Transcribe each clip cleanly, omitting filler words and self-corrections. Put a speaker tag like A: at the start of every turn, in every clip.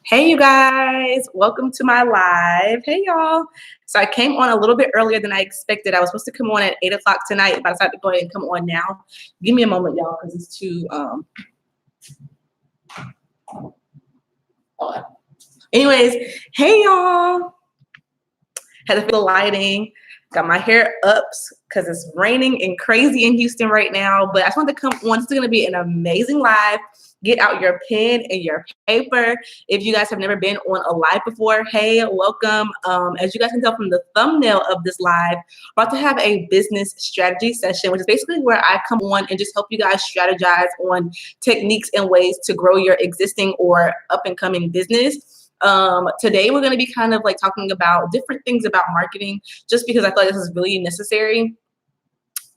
A: Hey, you guys, welcome to my live. Hey, y'all. So I came on a little bit earlier than I expected. I was supposed to come on at 8 o'clock tonight, but I decided to go ahead and come on now. Give me a moment, y'all, because it's too. Oh. Anyways, hey, y'all. Had to feel the lighting. Got my hair up because it's raining and crazy in Houston right now. But I just wanted to come on. It's going to be an amazing live. Get out your pen and your paper. If you guys have never been on a live before, hey, welcome. As you guys can tell from the thumbnail of this live, we're about to have a business strategy session, which is basically where I come on and just help you guys strategize on techniques and ways to grow your existing or up and coming business. Today we're going to be kind of like talking about different things about marketing, just because I feel like this is really necessary.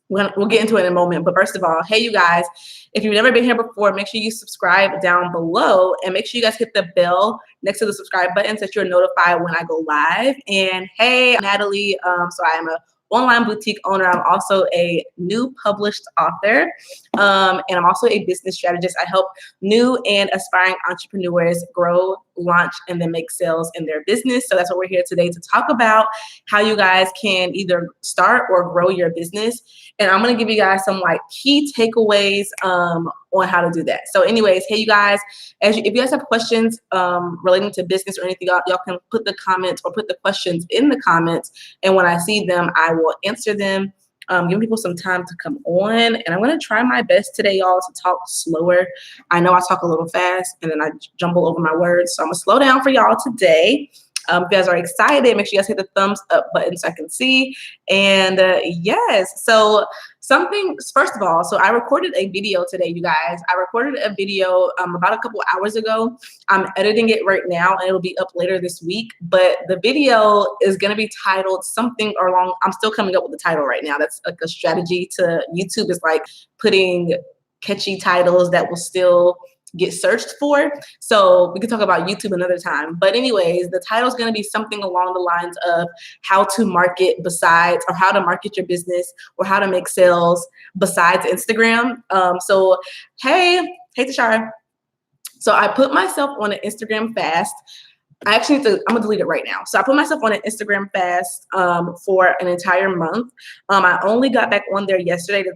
A: We'll get into it in a moment. But first of all, hey, you guys, if you've never been here before, make sure you subscribe down below and make sure you guys hit the bell next to the subscribe button so that you're notified when I go live. And hey, I'm Natalie. So I am a online boutique owner. I'm also a new published author, and I'm also a business strategist. I help new and aspiring entrepreneurs grow, launch, and then make sales in their business. So that's what we're here today to talk about, how you guys can either start or grow your business. And I'm going to give you guys some like key takeaways on how to do that. So anyways, hey, you guys, if you guys have questions relating to business or anything, y'all can put the comments or put the questions in the comments. And when I see them, I will answer them. Giving people some time to come on. And I'm going to try my best today, y'all, to talk slower. I know I talk a little fast and then I jumble over my words. So I'm going to slow down for y'all today. If you guys are excited, make sure you guys hit the thumbs up button so I can see. And yes, so first of all, so I recorded a video today, you guys. I recorded a video about a couple hours ago. I'm editing it right now and it'll be up later this week. But the video is going to be titled something along. I'm still coming up with the title right now. That's like a strategy to YouTube, is like putting catchy titles that will still get searched for. So we can talk about YouTube another time. But anyways, the title is going to be something along the lines of how to market besides, or how to market your business, or how to make sales besides Instagram. So hey Tashara. So I put myself on an Instagram fast. I'm gonna delete it right now. So I put myself on an Instagram fast for an entire month. I only got back on there yesterday to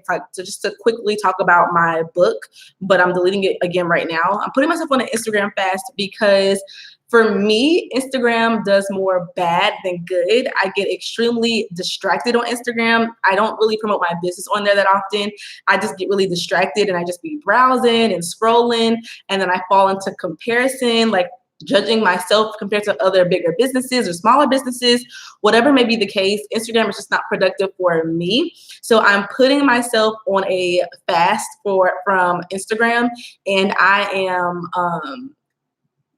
A: quickly talk about my book, but I'm deleting it again right now. I'm putting myself on an Instagram fast because for me, Instagram does more bad than good. I get extremely distracted on Instagram. I don't really promote my business on there that often. I just get really distracted and I just be browsing and scrolling, and then I fall into comparison, like judging myself compared to other bigger businesses or smaller businesses, whatever may be the case. Instagram is just not productive for me. So I'm putting myself on a fast from Instagram, and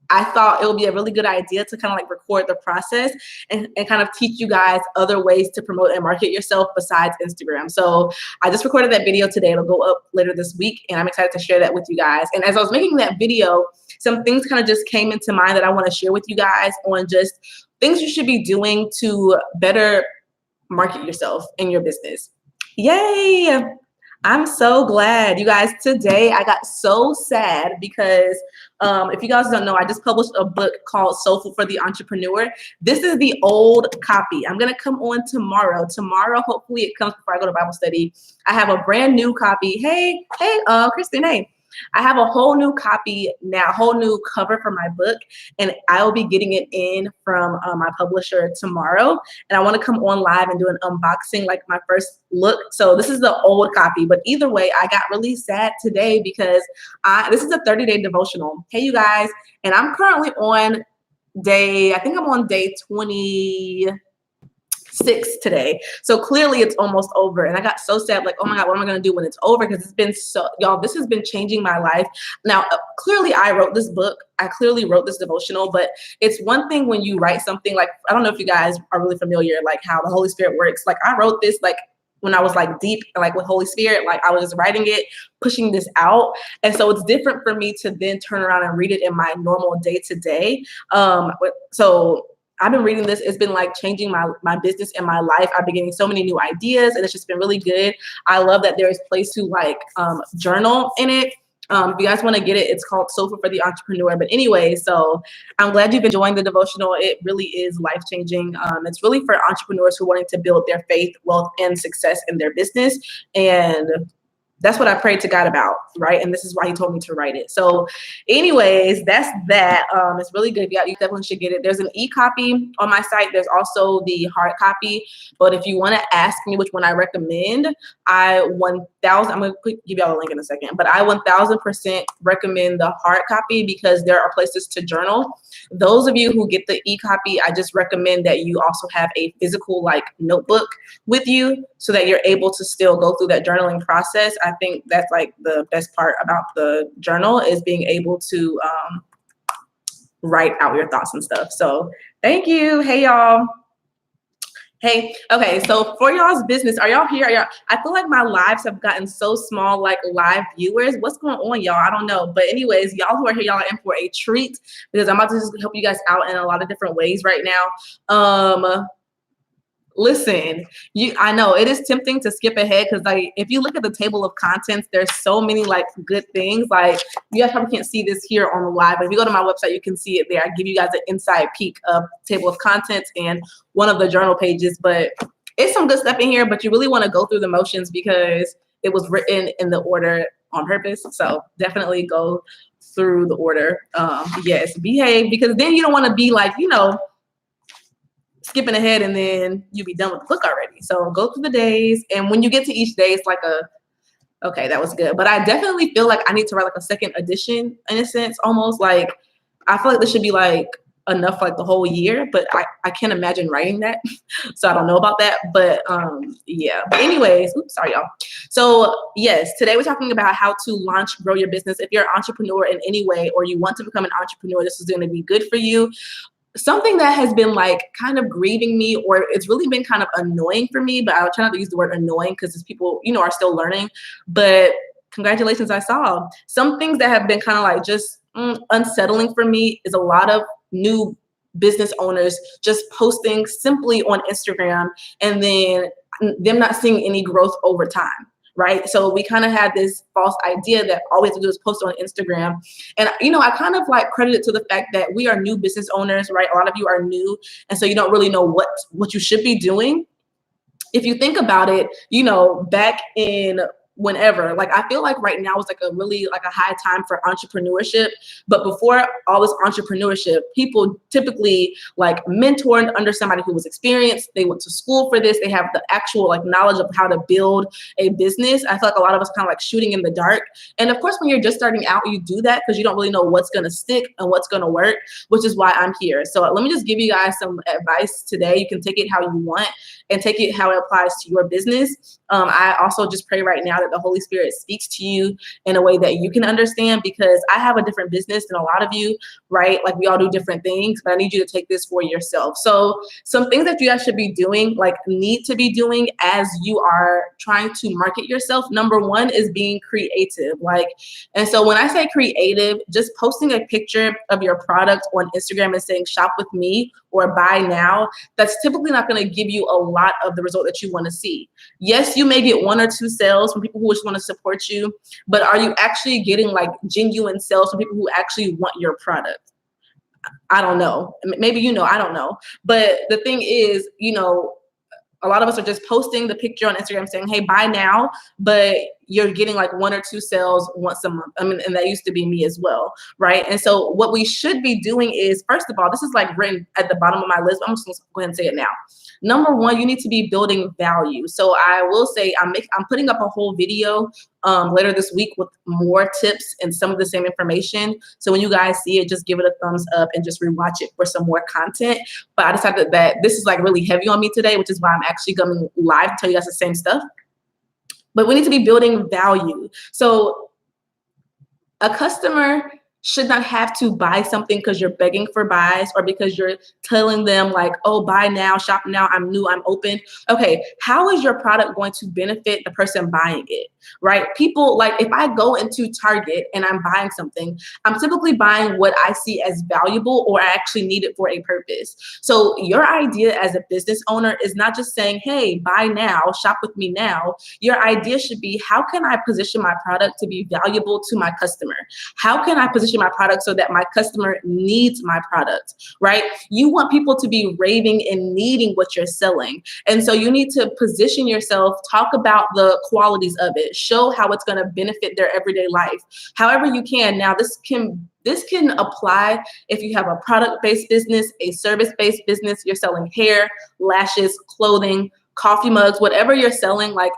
A: I thought it would be a really good idea to kind of like record the process and kind of teach you guys other ways to promote and market yourself besides Instagram. So I just recorded that video today. It'll go up later this week, and I'm excited to share that with you guys. And as I was making that video, some things kind of just came into mind that I want to share with you guys on just things you should be doing to better market yourself in your business. Yay! I'm so glad, you guys. Today I got so sad because if you guys don't know, I just published a book called Soul Food for the Entrepreneur. This is the old copy. I'm gonna come on tomorrow. Tomorrow, hopefully it comes before I go to Bible study. I have a brand new copy. Hey, Kristen, hey. I have a whole new copy now, whole new cover for my book, and I will be getting it in from my publisher tomorrow. And I want to come on live and do an unboxing, like my first look. So this is the old copy, but either way, I got really sad today because this is a 30-day devotional. Hey, you guys, and I'm currently on I think I'm on day 26 today. So clearly it's almost over. And I got so sad, like, oh my God, what am I going to do when it's over? Because it's been y'all, this has been changing my life. Now, clearly I wrote this book. I clearly wrote this devotional, but it's one thing when you write something, like, I don't know if you guys are really familiar, like how the Holy Spirit works. Like I wrote this, like, when I was like deep, like with Holy Spirit, like I was writing it, pushing this out. And so it's different for me to then turn around and read it in my normal day to day. So I've been reading this. It's been like changing my business and my life. I've been getting so many new ideas, and it's just been really good. I love that there is place to like journal in it. If you guys want to get it, it's called Sofa for the Entrepreneur. But anyway, so I'm glad you've enjoyed the devotional. It really is life-changing. It's really for entrepreneurs who are wanting to build their faith, wealth, and success in their business. And that's what I prayed to God about, right? And this is why he told me to write it. So anyways, that's that. It's really good. Yeah, you definitely should get it. There's an e-copy on my site. There's also the hard copy. But if you want to ask me which one I recommend, I'm going to give y'all a link in a second, but I 1000% recommend the hard copy because there are places to journal. Those of you who get the e-copy, I just recommend that you also have a physical like notebook with you so that you're able to still go through that journaling process. I think that's like the best part about the journal is being able to write out your thoughts and stuff. So thank you. Hey, y'all. Hey, okay, so for y'all's business, are y'all here? I feel like my lives have gotten so small, like live viewers. What's going on, y'all? I don't know. But anyways, y'all who are here, y'all are in for a treat because I'm about to just help you guys out in a lot of different ways right now. Listen, I know it is tempting to skip ahead because like if you look at the table of contents, there's so many like good things. Like you guys probably can't see this here on the live, but if you go to my website, you can see it there. I give you guys an inside peek of table of contents and one of the journal pages, but it's some good stuff in here, but you really want to go through the motions because it was written in the order on purpose. So definitely go through the order. Yes, behave, because then you don't want to be like, skipping ahead and then you be done with the book already. So go through the days, and when you get to each day, it's like okay, that was good. But I definitely feel like I need to write like a second edition in a sense, almost like I feel like this should be like enough like the whole year, but I can't imagine writing that. So I don't know about that, but yeah. But anyways, oops, sorry y'all. So yes, today we're talking about how to launch, grow your business. If you're an entrepreneur in any way, or you want to become an entrepreneur, this is going to be good for you. Something that has been like kind of grieving me, or it's really been kind of annoying for me, but I'll try not to use the word annoying because people, are still learning, but congratulations, I saw some things that have been kind of like just unsettling for me is a lot of new business owners just posting simply on Instagram and then them not seeing any growth over time. Right. So we kind of had this false idea that all we have to do is post on Instagram. And, I kind of like credit it to the fact that we are new business owners, right? A lot of you are new. And so you don't really know what you should be doing. If you think about it, back in whenever, like I feel like right now is like a really like a high time for entrepreneurship. But before all this entrepreneurship, people typically like mentored under somebody who was experienced. They went to school for this. They have the actual like knowledge of how to build a business. I feel like a lot of us kind of like shooting in the dark. And of course, when you're just starting out, you do that because you don't really know what's going to stick and what's going to work, which is why I'm here. So let me just give you guys some advice today. You can take it how you want and take it how it applies to your business. I also just pray right now that the Holy Spirit speaks to you in a way that you can understand, because I have a different business than a lot of you, right? Like we all do different things, but I need you to take this for yourself. So some things that you guys should be doing, like need to be doing as you are trying to market yourself. Number one is being creative. And so when I say creative, just posting a picture of your product on Instagram and saying shop with me or buy now, that's typically not going to give you a lot of the result that you want to see. Yes, you may get 1 or 2 sales from people who just want to support you, but are you actually getting like genuine sales from people who actually want your product? I don't know. Maybe I don't know. But the thing is, a lot of us are just posting the picture on Instagram saying, hey, buy now, but you're getting like 1 or 2 sales once a month. And that used to be me as well, right? And so what we should be doing is, first of all, this is like written at the bottom of my list. I'm just gonna go ahead and say it now. Number one, you need to be building value. So I will say I'm putting up a whole video later this week with more tips and some of the same information. So when you guys see it, just give it a thumbs up and just rewatch it for some more content. But I decided that this is like really heavy on me today, which is why I'm actually going live to tell you guys the same stuff. But we need to be building value. So a customer should not have to buy something because you're begging for buys or because you're telling them like, oh, buy now, shop now, I'm new, I'm open. Okay, how is your product going to benefit the person buying it, right? People, like if I go into Target and I'm buying something, I'm typically buying what I see as valuable or I actually need it for a purpose. So your idea as a business owner is not just saying, hey, buy now, shop with me now. Your idea should be, how can I position my product to be valuable to my customer? How can I position my product so that my customer needs my product, right? You want people to be raving and needing what you're selling. And so you need to position yourself, talk about the qualities of it, show how it's going to benefit their everyday life, however you can. Now, this can apply if you have a product-based business, a service-based business, you're selling hair, lashes, clothing, coffee mugs, whatever you're selling, like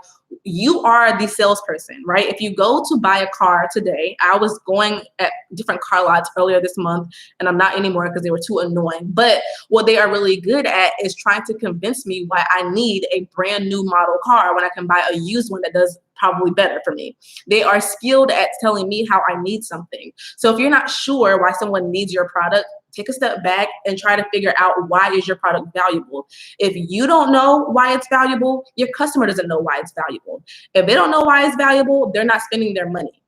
A: you are the salesperson, right? If you go to buy a car today, I was going at different car lots earlier this month, and I'm not anymore because they were too annoying. But what they are really good at is trying to convince me why I need a brand new model car when I can buy a used one that does probably better for me. They are skilled at telling me how I need something. So if you're not sure why someone needs your product, take a step back and try to figure out, why is your product valuable? If you don't know why it's valuable, your customer doesn't know why it's valuable. If they don't know why it's valuable, they're not spending their money.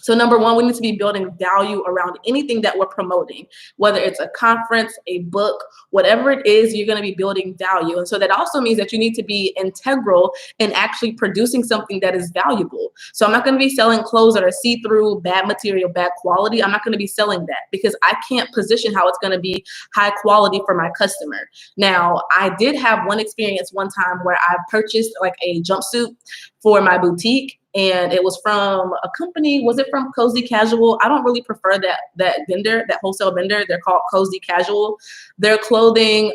A: So number one, we need to be building value around anything that we're promoting, whether it's a conference, a book, whatever it is, you're going to be building value. And so that also means that you need to be integral in actually producing something that is valuable. So I'm not going to be selling clothes that are see-through, bad material, bad quality. I'm not going to be selling that because I can't position how it's going to be high quality for my customer. Now, I did have one experience one time where I purchased like a jumpsuit for my boutique. And it was from a company. Was it from Cozy Casual? I don't really prefer that vendor, that wholesale vendor. They're called Cozy Casual. Their clothing,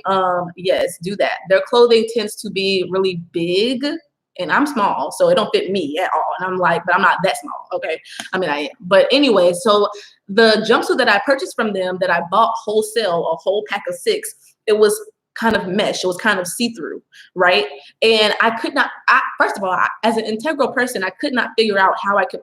A: yes, do that. Their clothing tends to be really big, and I'm small, so it don't fit me at all. And I'm like, but I'm not that small, okay? I mean, I am. But anyway, so the jumpsuit that I purchased from them, that I bought wholesale, a whole pack of 6, it was kind of mesh. It was kind of see-through, right? And I could not, first of all, as an integral person, I could not figure out how I could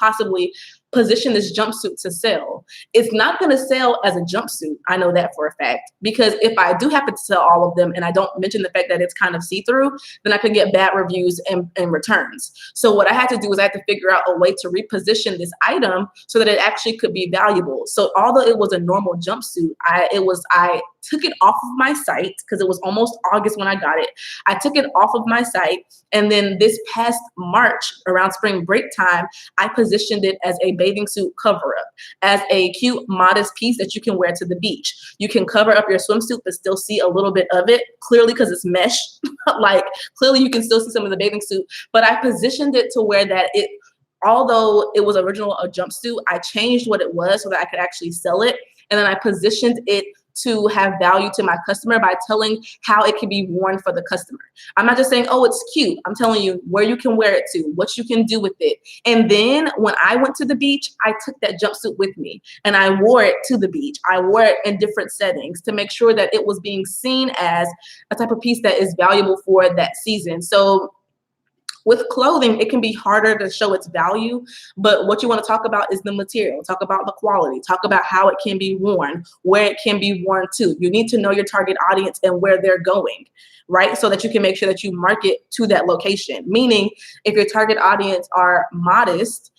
A: possibly position this jumpsuit to sell. It's not going to sell as a jumpsuit. I know that for a fact, because if I do happen to sell all of them and I don't mention the fact that it's kind of see-through, then I could get bad reviews and returns. So what I had to do was I had to figure out a way to reposition this item so that it actually could be valuable. So although it was a normal jumpsuit, I took it off of my site because it was almost August when I got it. I took it off of my site. And then this past March, around spring break time, I positioned it as a bathing suit cover up, as a cute, modest piece that you can wear to the beach. You can cover up your swimsuit but still see a little bit of it, clearly because it's mesh. Like clearly you can still see some of the bathing suit, but I positioned it to where that although it was original a jumpsuit, I changed what it was so that I could actually sell it. And then I positioned it to have value to my customer by telling how it can be worn for the customer. I'm not just saying, oh, it's cute. I'm telling you where you can wear it to, what you can do with it. And then when I went to the beach, I took that jumpsuit with me and I wore it to the beach. I wore it in different settings to make sure that it was being seen as a type of piece that is valuable for that season. So with clothing, it can be harder to show its value, but what you want to talk about is the material, talk about the quality, talk about how it can be worn, where it can be worn to. You need to know your target audience and where they're going, right? So that you can make sure that you market to that location. Meaning, if your target audience are modest,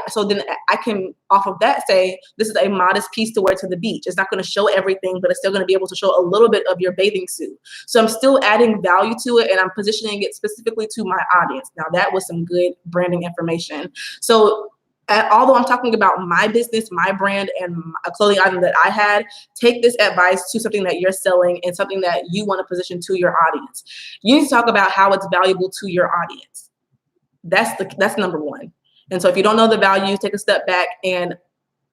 A: so then I can, off of that, say, this is a modest piece to wear to the beach. It's not going to show everything, but it's still going to be able to show a little bit of your bathing suit. So I'm still adding value to it, and I'm positioning it specifically to my audience. Now, that was some good branding information. So although I'm talking about my business, my brand, and a clothing item that I had, take this advice to something that you're selling and something that you want to position to your audience. You need to talk about how it's valuable to your audience. That's number one. And so if you don't know the value, take a step back and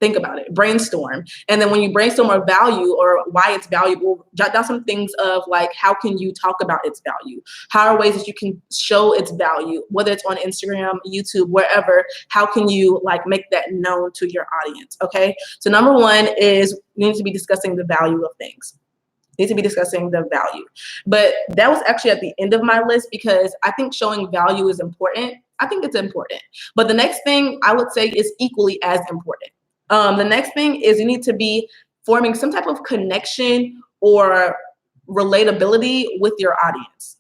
A: think about it, brainstorm. And then when you brainstorm a value or why it's valuable, jot down some things of like, how can you talk about its value? How are ways that you can show its value, whether it's on Instagram, YouTube, wherever, how can you like make that known to your audience, okay? So number one is you need to be discussing the value of things. Need to be discussing the value. But that was actually at the end of my list because I think showing value is important. I think it's important. But the next thing I would say is equally as important. The next thing is you need to be forming some type of connection or relatability with your audience.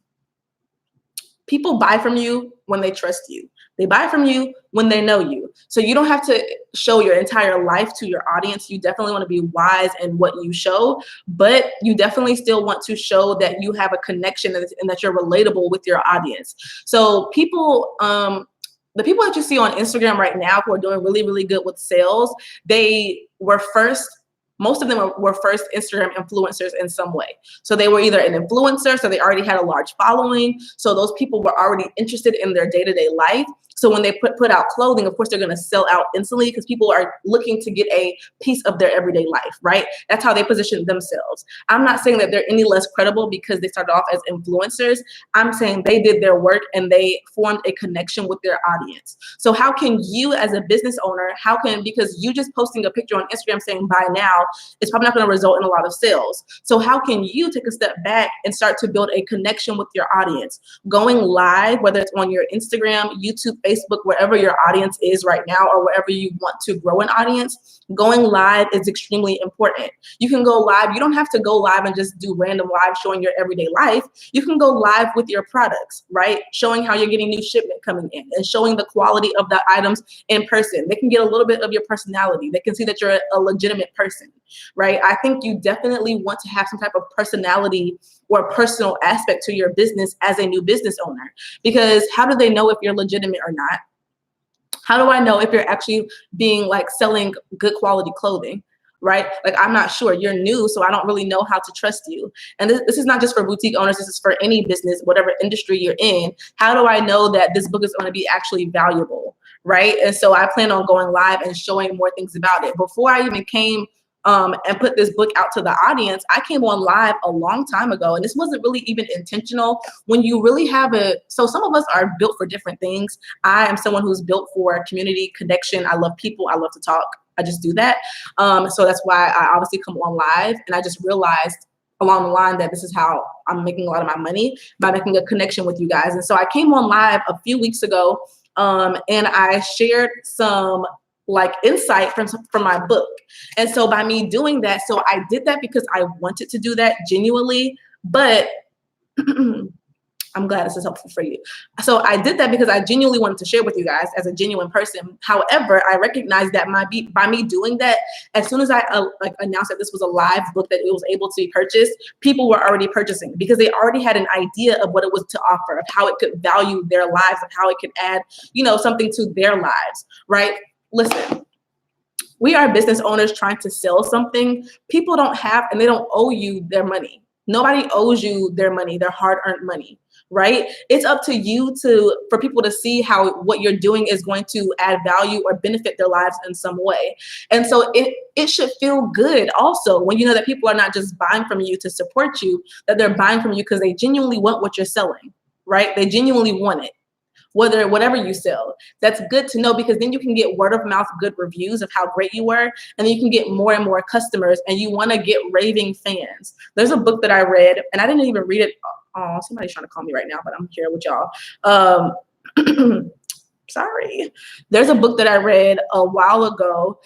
A: People buy from you when they trust you. They buy from you when they know you. So you don't have to show your entire life to your audience. You definitely want to be wise in what you show, but you definitely still want to show that you have a connection and that you're relatable with your audience. So people, the people that you see on Instagram right now who are doing really, really good with sales, they were first, most of them were first Instagram influencers in some way. So they were either an influencer, so they already had a large following. So those people were already interested in their day-to-day life. So when they put out clothing, of course, they're going to sell out instantly because people are looking to get a piece of their everyday life, right? That's how they position themselves. I'm not saying that they're any less credible because they started off as influencers. I'm saying they did their work and they formed a connection with their audience. So how can you as a business owner, because you just posting a picture on Instagram saying buy now, it's probably not going to result in a lot of sales. So how can you take a step back and start to build a connection with your audience? Going live, whether it's on your Instagram, YouTube, Facebook, wherever your audience is right now, or wherever you want to grow an audience, going live is extremely important. You can go live. You don't have to go live and just do random live showing your everyday life. You can go live with your products, right? Showing how you're getting new shipment coming in and showing the quality of the items in person. They can get a little bit of your personality. They can see that you're a legitimate person, right? I think you definitely want to have some type of personality or personal aspect to your business as a new business owner, because how do they know if you're legitimate or not? How do I know if you're actually being like selling good quality clothing, right? Like, I'm not sure. You're new, so I don't really know how to trust you. And this is not just for boutique owners. This is for any business, whatever industry you're in. How do I know that this book is going to be actually valuable, right? And so I plan on going live and showing more things about it. Before I even came and put this book out to the audience, I came on live a long time ago, and this wasn't really even intentional. When you really have so some of us are built for different things. I am someone who's built for community connection. I love people. I love to talk. I just do that. So that's why I obviously come on live, and I just realized along the line that this is how I'm making a lot of my money, by making a connection with you guys. And so I came on live a few weeks ago, and I shared some like insight from my book. And so by me doing that, so I did that because I wanted to do that genuinely, but I'm glad this is helpful for you. So I did that because I genuinely wanted to share with you guys as a genuine person. However, I recognized that by me doing that, as soon as I announced that this was a live book that it was able to be purchased, people were already purchasing because they already had an idea of what it was to offer, of how it could value their lives, of how it could add, something to their lives, right? Listen, we are business owners trying to sell something. People don't have, and they don't owe you their money. Nobody owes you their money, their hard-earned money, right? It's up to you for people to see how what you're doing is going to add value or benefit their lives in some way. And so it should feel good also when you know that people are not just buying from you to support you, that they're buying from you because they genuinely want what you're selling, right? They genuinely want it. Whatever you sell, that's good to know, because then you can get word of mouth, good reviews of how great you were, and then you can get more and more customers, and you want to get raving fans. There's a book that I read, and I didn't even read it. Oh, somebody's trying to call me right now, but I'm here with y'all. Sorry. There's a book that I read a while ago.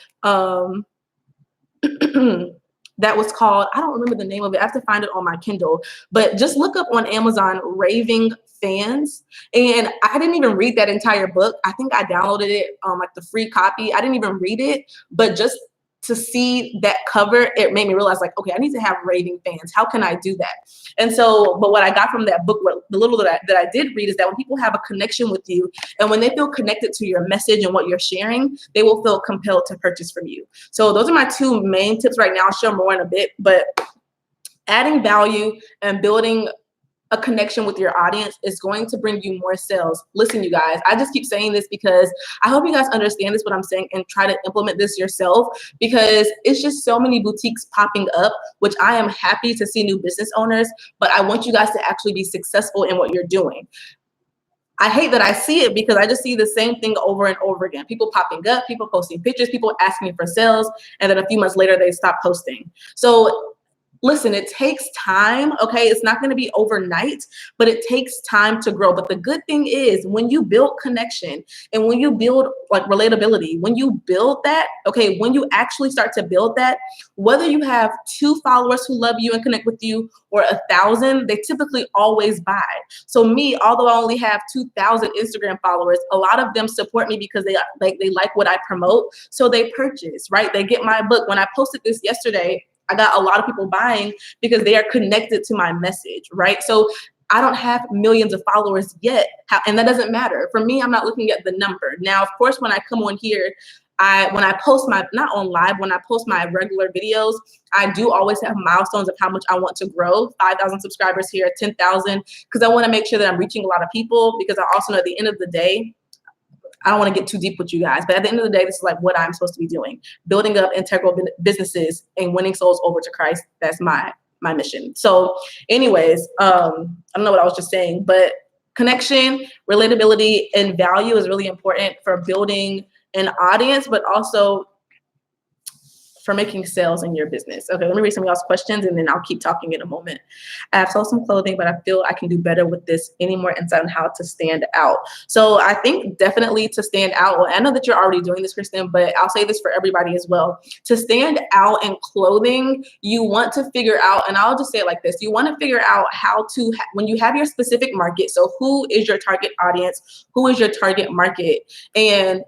A: That was called, I don't remember the name of it. I have to find it on my Kindle, but just look up on Amazon, Raving Fans. And I didn't even read that entire book. I think I downloaded it like the free copy. I didn't even read it, but just to see that cover, it made me realize, like, okay, I need to have raving fans. How can I do that? And so, but what I got from that book, the little that I did read, is that when people have a connection with you, and when they feel connected to your message and what you're sharing, they will feel compelled to purchase from you. So those are my two main tips right now. I'll share more in a bit, but adding value and building a connection with your audience is going to bring you more sales. Listen, you guys, I just keep saying this because I hope you guys understand this, what I'm saying, and try to implement this yourself, because it's just so many boutiques popping up, which I am happy to see new business owners, but I want you guys to actually be successful in what you're doing. I hate that I see it because I just see the same thing over and over again. People popping up, people posting pictures, people asking me for sales, and then a few months later they stop posting. So listen, it takes time, okay? It's not going to be overnight, but it takes time to grow. But the good thing is when you build connection and when you build like relatability, when you build that, okay, when you actually start to build that, whether you have 2 followers who love you and connect with you or 1,000, they typically always buy. So me, although I only have 2,000 Instagram followers, a lot of them support me because they like what I promote. So they purchase, right? They get my book. When I posted this yesterday, I got a lot of people buying because they are connected to my message, right? So I don't have millions of followers yet, and that doesn't matter. For me, I'm not looking at the number. Now, of course, when I come on here, when I post my, not on live, when I post my regular videos, I do always have milestones of how much I want to grow. 5,000 subscribers here, 10,000, because I want to make sure that I'm reaching a lot of people, because I also know at the end of the day, I don't want to get too deep with you guys, but at the end of the day, this is like what I'm supposed to be doing, building up integral businesses and winning souls over to Christ. That's my mission. So anyways, I don't know what I was just saying, but connection, relatability, and value is really important for building an audience, but also for making sales in your business. Okay, let me read some of y'all's questions and then I'll keep talking in a moment. I have sold some clothing, but I feel I can do better with this. Any more insight on how to stand out? So I think definitely to stand out, well, I know that you're already doing this, Kristen, but I'll say this for everybody as well. To stand out in clothing, you want to figure out, and I'll just say it like this, you want to figure out how to, when you have your specific market, so who is your target audience, who is your target market, and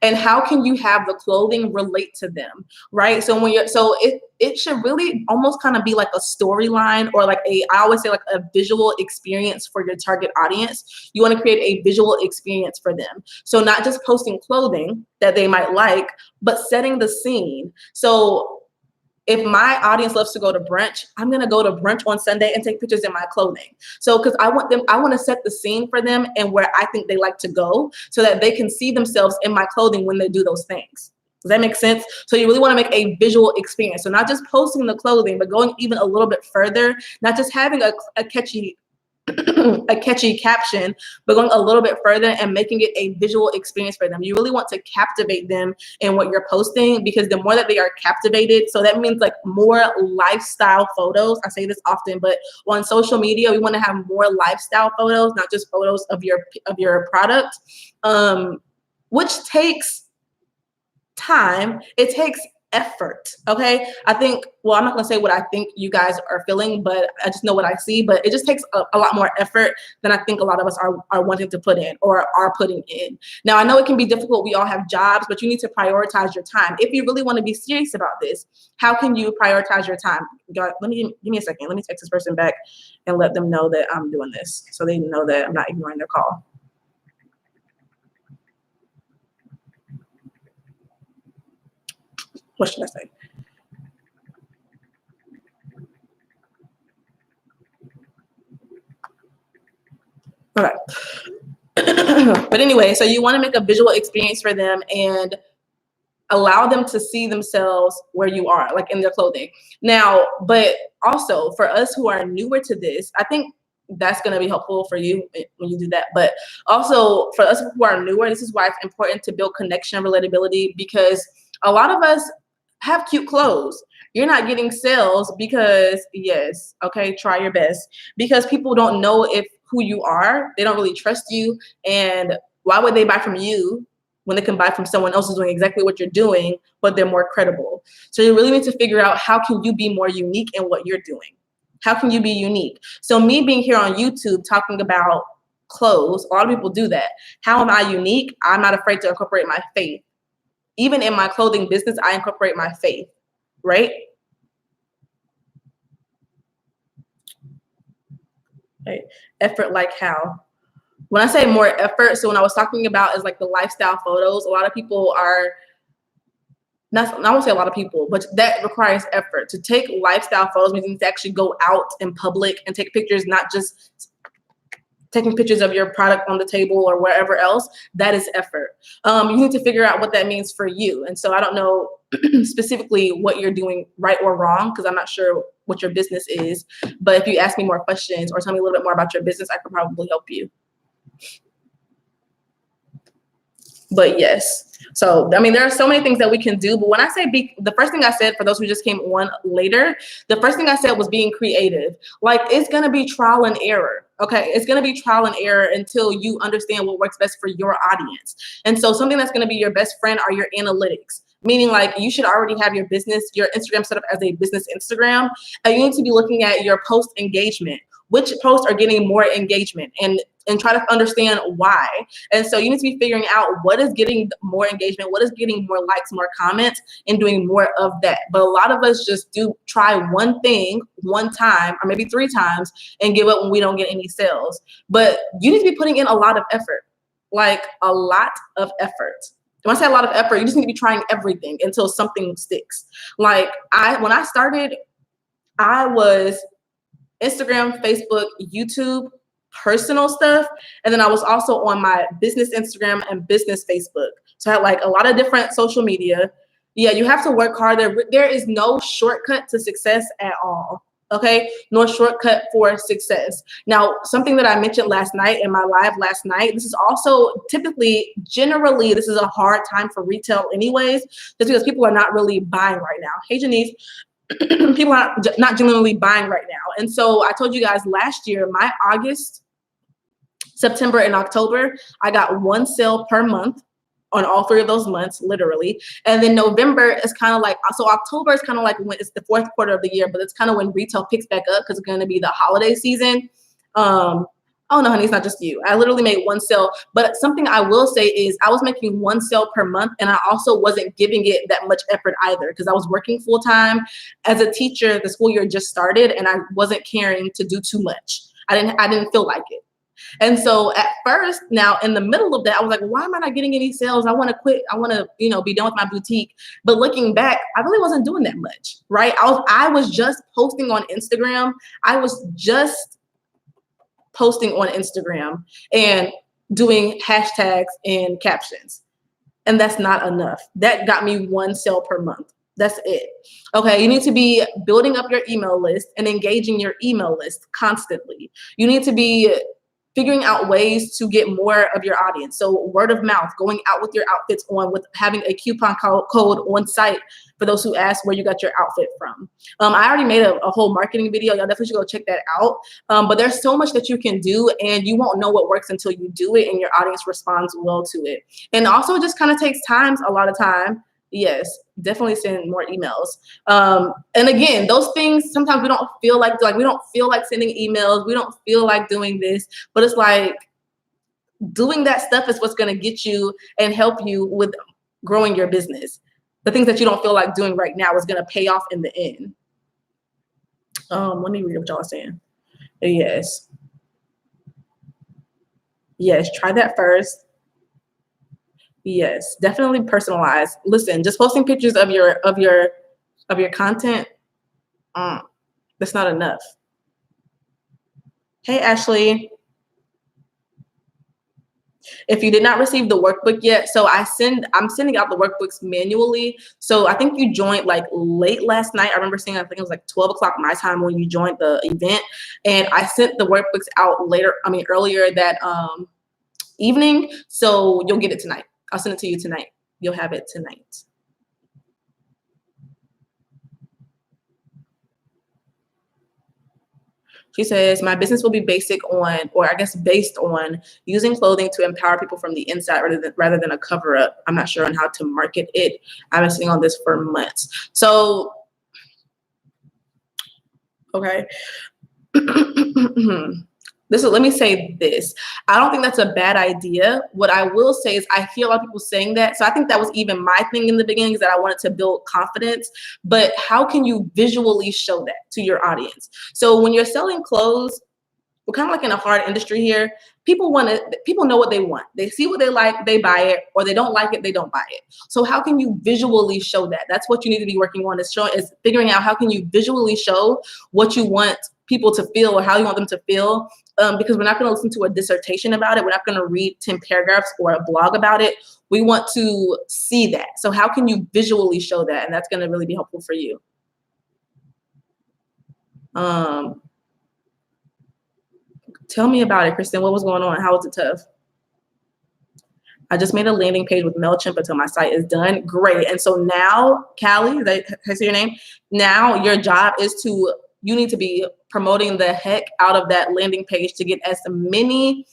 A: and how can you have the clothing relate to them, right? So when you're, so it should really almost kind of be like a storyline, or like I always say like a visual experience for your target audience. You want to create a visual experience for them. So not just posting clothing that they might like, but setting the scene. So if my audience loves to go to brunch, I'm going to go to brunch on Sunday and take pictures in my clothing. So, because I want to set the scene for them and where I think they like to go so that they can see themselves in my clothing when they do those things. Does that make sense? So you really want to make a visual experience. So not just posting the clothing, but going even a little bit further, not just having a catchy caption, but going a little bit further and making it a visual experience for them. You really want to captivate them in what you're posting, because the more that they are captivated, so that means like more lifestyle photos. I say this often, but on social media, we want to have more lifestyle photos, not just photos of your product, which takes time. It takes effort. Okay. I think, well, I'm not going to say what I think you guys are feeling, but I just know what I see, but it just takes a lot more effort than I think a lot of us are wanting to put in or are putting in. Now, I know it can be difficult. We all have jobs, but you need to prioritize your time. If you really want to be serious about this, how can you prioritize your time? God, give me a second. Let me text this person back and let them know that I'm doing this so they know that I'm not ignoring their call. What should I say? Okay. But anyway, so you want to make a visual experience for them and allow them to see themselves where you are, like in their clothing. Now, but also for us who are newer to this, I think that's going to be helpful for you when you do that. But also for us who are newer, this is why it's important to build connection, relatability, because a lot of us have cute clothes. You're not getting sales because, yes, okay, try your best, because people don't know who you are. They don't really trust you. And why would they buy from you when they can buy from someone else who's doing exactly what you're doing, but they're more credible? So you really need to figure out, how can you be more unique in what you're doing? How can you be unique? So me being here on YouTube talking about clothes, a lot of people do that. How am I unique? I'm not afraid to incorporate my faith. Even in my clothing business, I incorporate my faith, right? Right. Effort like how? When I say more effort, so when I was talking about is like the lifestyle photos, a lot of people are, I won't say a lot of people, but that requires effort. To take lifestyle photos means to actually go out in public and take pictures, not just taking pictures of your product on the table or wherever else. That is effort. You need to figure out what that means for you. And so I don't know specifically what you're doing right or wrong, because I'm not sure what your business is. But if you ask me more questions or tell me a little bit more about your business, I could probably help you. But yes. So, I mean, there are so many things that we can do. But when I say the first thing I said, for those who just came on later, the first thing I said was being creative. Like, it's going to be trial and error. Okay. It's going to be trial and error until you understand what works best for your audience. And so something that's going to be your best friend are your analytics. Meaning, like, you should already have your Instagram set up as a business Instagram. And you need to be looking at your post engagement. Which posts are getting more engagement, and try to understand why. And so you need to be figuring out what is getting more engagement, what is getting more likes, more comments, and doing more of that. But a lot of us just try one thing one time or maybe 3 times and give up when we don't get any sales. But you need to be putting in a lot of effort, like a lot of effort. When I say a lot of effort, you just need to be trying everything until something sticks. Like when I started, I was Instagram, Facebook, YouTube, personal stuff. And then I was also on my business Instagram and business Facebook. So I had like a lot of different social media. Yeah, you have to work harder. There is no shortcut to success at all. Okay, no shortcut for success. Now, something that I mentioned last night in my live last night, this is also generally, this is a hard time for retail anyways, just because people are not really buying right now. Hey, Janice. People are not genuinely buying right now. And so I told you guys last year, my August, September, and October, I got 1 sale per month on all 3 of those months, literally. And then November is kind of like, so October is kind of like when it's the 4th quarter of the year, but it's kind of when retail picks back up because it's going to be the holiday season. Oh no, honey, it's not just you. I literally made 1 sale. But something I will say is I was making 1 sale per month, and I also wasn't giving it that much effort either because I was working full time as a teacher. The school year just started, and I wasn't caring to do too much. I didn't feel like it. And so at first, now in the middle of that, I was like, why am I not getting any sales? I want to quit. I want to, be done with my boutique. But looking back, I really wasn't doing that much, right? I was just posting on Instagram. I was just posting on Instagram and doing hashtags and captions. And that's not enough. That got me 1 sale per month. That's it. Okay, you need to be building up your email list and engaging your email list constantly. You need to be figuring out ways to get more of your audience. So word of mouth, going out with your outfits on, with having a coupon code on site for those who ask where you got your outfit from. I already made a whole marketing video. Y'all definitely should go check that out. But there's so much that you can do, and you won't know what works until you do it and your audience responds well to it. And also it just kind of takes a lot of time. Yes, definitely send more emails. And again, those things, sometimes we don't feel like sending emails. We don't feel like doing this, but it's like doing that stuff is what's going to get you and help you with growing your business. The things that you don't feel like doing right now is going to pay off in the end. Let me read what y'all are saying. Yes. Yes, try that first. Yes, definitely personalize. Listen, just posting pictures of your content, that's not enough. Hey, Ashley. If you did not receive the workbook yet, so I'm sending out the workbooks manually. So I think you joined like late last night. I remember seeing, I think it was like 12 o'clock my time when you joined the event. And I sent the workbooks out earlier that evening. So you'll get it tonight. I'll send it to you tonight. You'll have it tonight. She says, my business will be based on using clothing to empower people from the inside rather than a cover up. I'm not sure on how to market it. I've been sitting on this for months. So, okay. Let me say this. I don't think that's a bad idea. What I will say is I hear a lot of people saying that. So I think that was even my thing in the beginning, is that I wanted to build confidence. But how can you visually show that to your audience? So when you're selling clothes, we're kind of like in a hard industry here. People know what they want. They see what they like, they buy it, or they don't like it, they don't buy it. So how can you visually show that? That's what you need to be working on, is figuring out how can you visually show what you want people to feel or how you want them to feel. Because we're not going to listen to a dissertation about it. We're not going to read 10 paragraphs or a blog about it. We want to see that. So how can you visually show that? And that's going to really be helpful for you. Tell me about it, Kristen. What was going on? How was it tough? I just made a landing page with MailChimp until my site is done. Great. And so now, Callie, can I say your name? Now your job is you need to be promoting the heck out of that landing page to get as many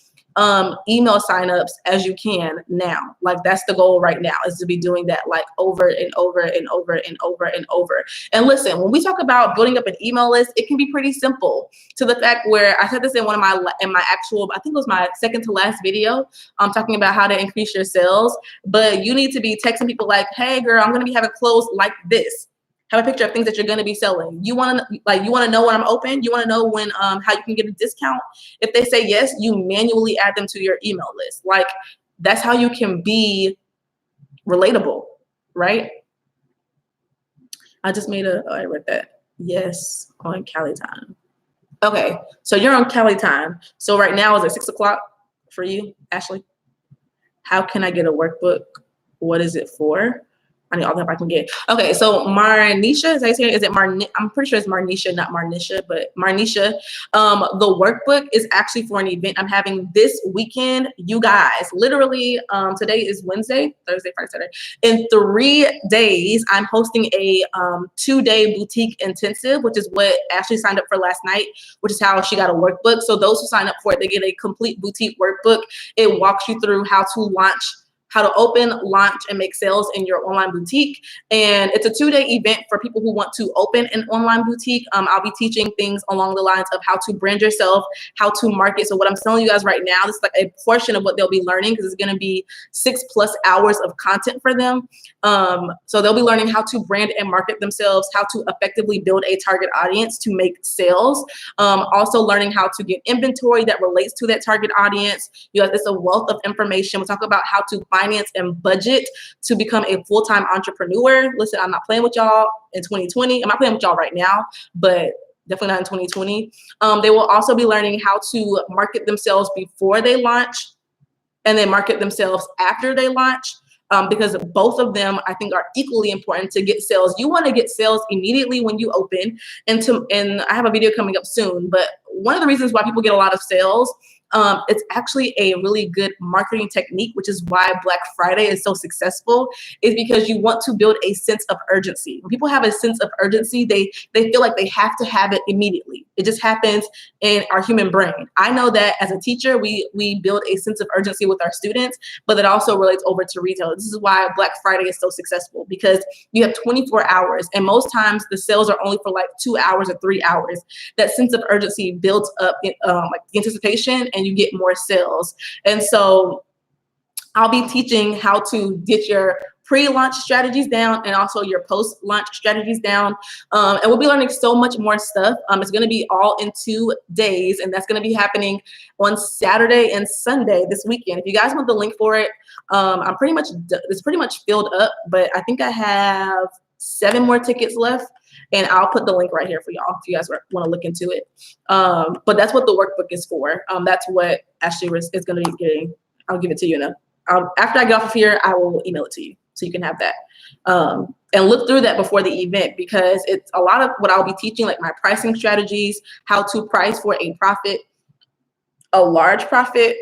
A: email signups as you can now. Like that's the goal right now, is to be doing that like over and over and over and over and over. And listen, when we talk about building up an email list, it can be pretty simple, to the fact where I said this in my actual, I think it was my second to last video, talking about how to increase your sales. But you need to be texting people like, hey girl, I'm gonna be having clothes like this. Have a picture of things that you're going to be selling. You want to know when I'm open. You want to know when how you can get a discount. If they say yes, you manually add them to your email list. Like that's how you can be relatable, right? I just made I read that. Yes, on Cali time. Okay, so you're on Cali time. So right now is it 6 o'clock for you, Ashley? How can I get a workbook? What is it for? I need all the help I can get. Okay, so Marnisha, is it I'm pretty sure it's Marnisha, not Marnisha, but Marnisha. The workbook is actually for an event I'm having this weekend. You guys, literally, today is Wednesday, Thursday, Friday, Saturday. In 3 days, I'm hosting a 2-day boutique intensive, which is what Ashley signed up for last night, which is how she got a workbook. So those who sign up for it, they get a complete boutique workbook. It walks you through how to open, launch, and make sales in your online boutique. And it's a 2-day event for people who want to open an online boutique. I'll be teaching things along the lines of how to brand yourself, how to market. So what I'm telling you guys right now, this is like a portion of what they'll be learning, because it's gonna be 6+ hours of content for them. So they'll be learning how to brand and market themselves, how to effectively build a target audience to make sales. Also learning how to get inventory that relates to that target audience. You guys, it's a wealth of information. We'll talk about how to finance and budget to become a full-time entrepreneur. Listen, I'm not playing with y'all in 2020. I'm not playing with y'all right now, but definitely not in 2020. They will also be learning how to market themselves before they launch and then market themselves after they launch. Because both of them, I think, are equally important to get sales. You want to get sales immediately when you open. And I have a video coming up soon, but one of the reasons why people get a lot of sales, it's actually a really good marketing technique, which is why Black Friday is so successful, is because you want to build a sense of urgency. When people have a sense of urgency, they feel like they have to have it immediately. It just happens in our human brain. I know that as a teacher, we build a sense of urgency with our students, but that also relates over to retail. This is why Black Friday is so successful, because you have 24 hours, and most times the sales are only for like 2 hours or 3 hours. That sense of urgency builds up like the anticipation, and you get more sales. And so I'll be teaching how to get your pre-launch strategies down and also your post-launch strategies down. And we'll be learning so much more stuff. It's going to be all in 2 days, and that's going to be happening on Saturday and Sunday this weekend. If you guys want the link for it, it's pretty much filled up, but I think I have 7 more tickets left. And I'll put the link right here for y'all if you guys want to look into it. But that's what the workbook is for. That's what Ashley is going to be getting. I'll give it to you after I get off of here. I will email it to you so you can have that. And look through that before the event, because it's a lot of what I'll be teaching, like my pricing strategies, how to price for a profit, a large profit.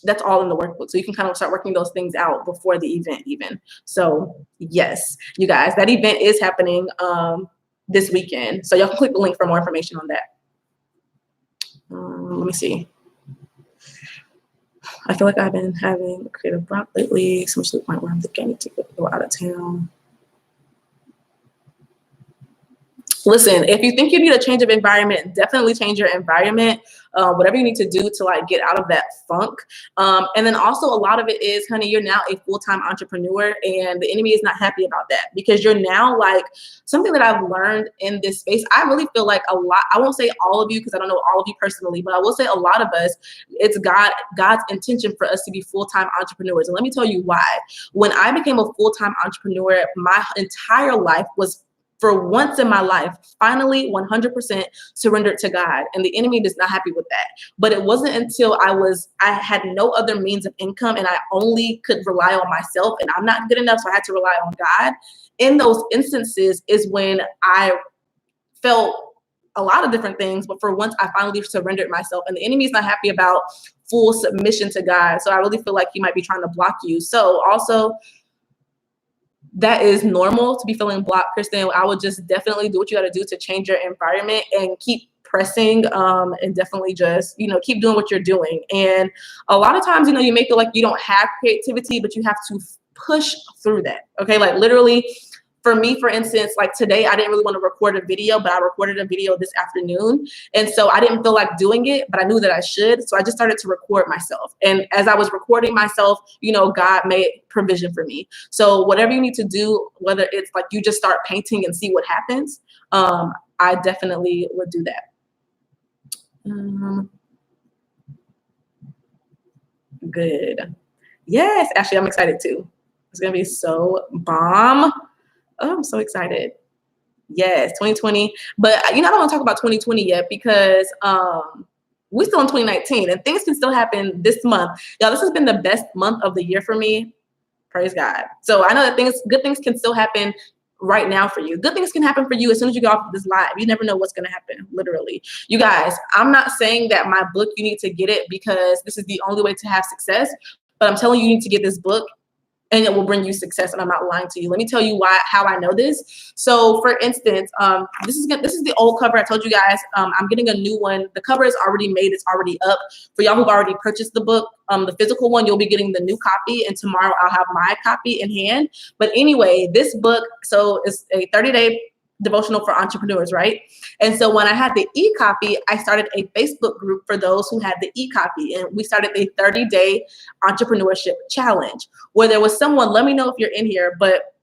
A: That's all in the workbook. So you can kind of start working those things out before the event even. So yes, you guys, that event is happening this weekend. So y'all can click the link for more information on that. Let me see. I feel like I've been having a creative block lately, so much to the point where I'm thinking I need to go out of town. Listen, if you think you need a change of environment, definitely change your environment. Whatever you need to do to like get out of that funk. And then also a lot of it is, honey, you're now a full-time entrepreneur, and the enemy is not happy about that, because you're now like, something that I've learned in this space. I really feel like a lot, I won't say all of you because I don't know all of you personally, but I will say a lot of us, it's God's intention for us to be full-time entrepreneurs. And let me tell you why. When I became a full-time entrepreneur, my entire life was, for once in my life, finally 100% surrendered to God. And the enemy is not happy with that. But it wasn't until I had no other means of income, and I only could rely on myself, and I'm not good enough, so I had to rely on God. In those instances is when I felt a lot of different things, but for once I finally surrendered myself, and the enemy is not happy about full submission to God. So I really feel like he might be trying to block you. So also, that is normal to be feeling blocked, Kristen. I would just definitely do what you got to do to change your environment and keep pressing, and definitely just, keep doing what you're doing. And a lot of times, you may feel like you don't have creativity, but you have to push through that. Okay. Like literally, for me, for instance, like today, I didn't really want to record a video, but I recorded a video this afternoon. And so I didn't feel like doing it, but I knew that I should. So I just started to record myself. And as I was recording myself, God made provision for me. So whatever you need to do, whether it's like you just start painting and see what happens, I definitely would do that. Good. Yes, Ashley, I'm excited too. It's going to be so bomb. Oh, I'm so excited. Yes, 2020. But I don't want to talk about 2020 yet because we're still in 2019 and things can still happen this month. Y'all, this has been the best month of the year for me. Praise God. So I know that good things can still happen right now for you. Good things can happen for you as soon as you go off of this live. You never know what's going to happen, literally. You guys, I'm not saying that my book, you need to get it because this is the only way to have success, but I'm telling you, you need to get this book and it will bring you success. And I'm not lying to you. Let me tell you how I know this. So for instance, this is the old cover. I told you guys, I'm getting a new one. The cover is already made. It's already up. For y'all who've already purchased the book, the physical one, you'll be getting the new copy. And tomorrow I'll have my copy in hand. But anyway, this book, so it's a 30-day devotional for entrepreneurs, right? And so when I had the e-copy, I started a Facebook group for those who had the e-copy, and we started a 30-day entrepreneurship challenge where there was someone, let me know if you're in here, but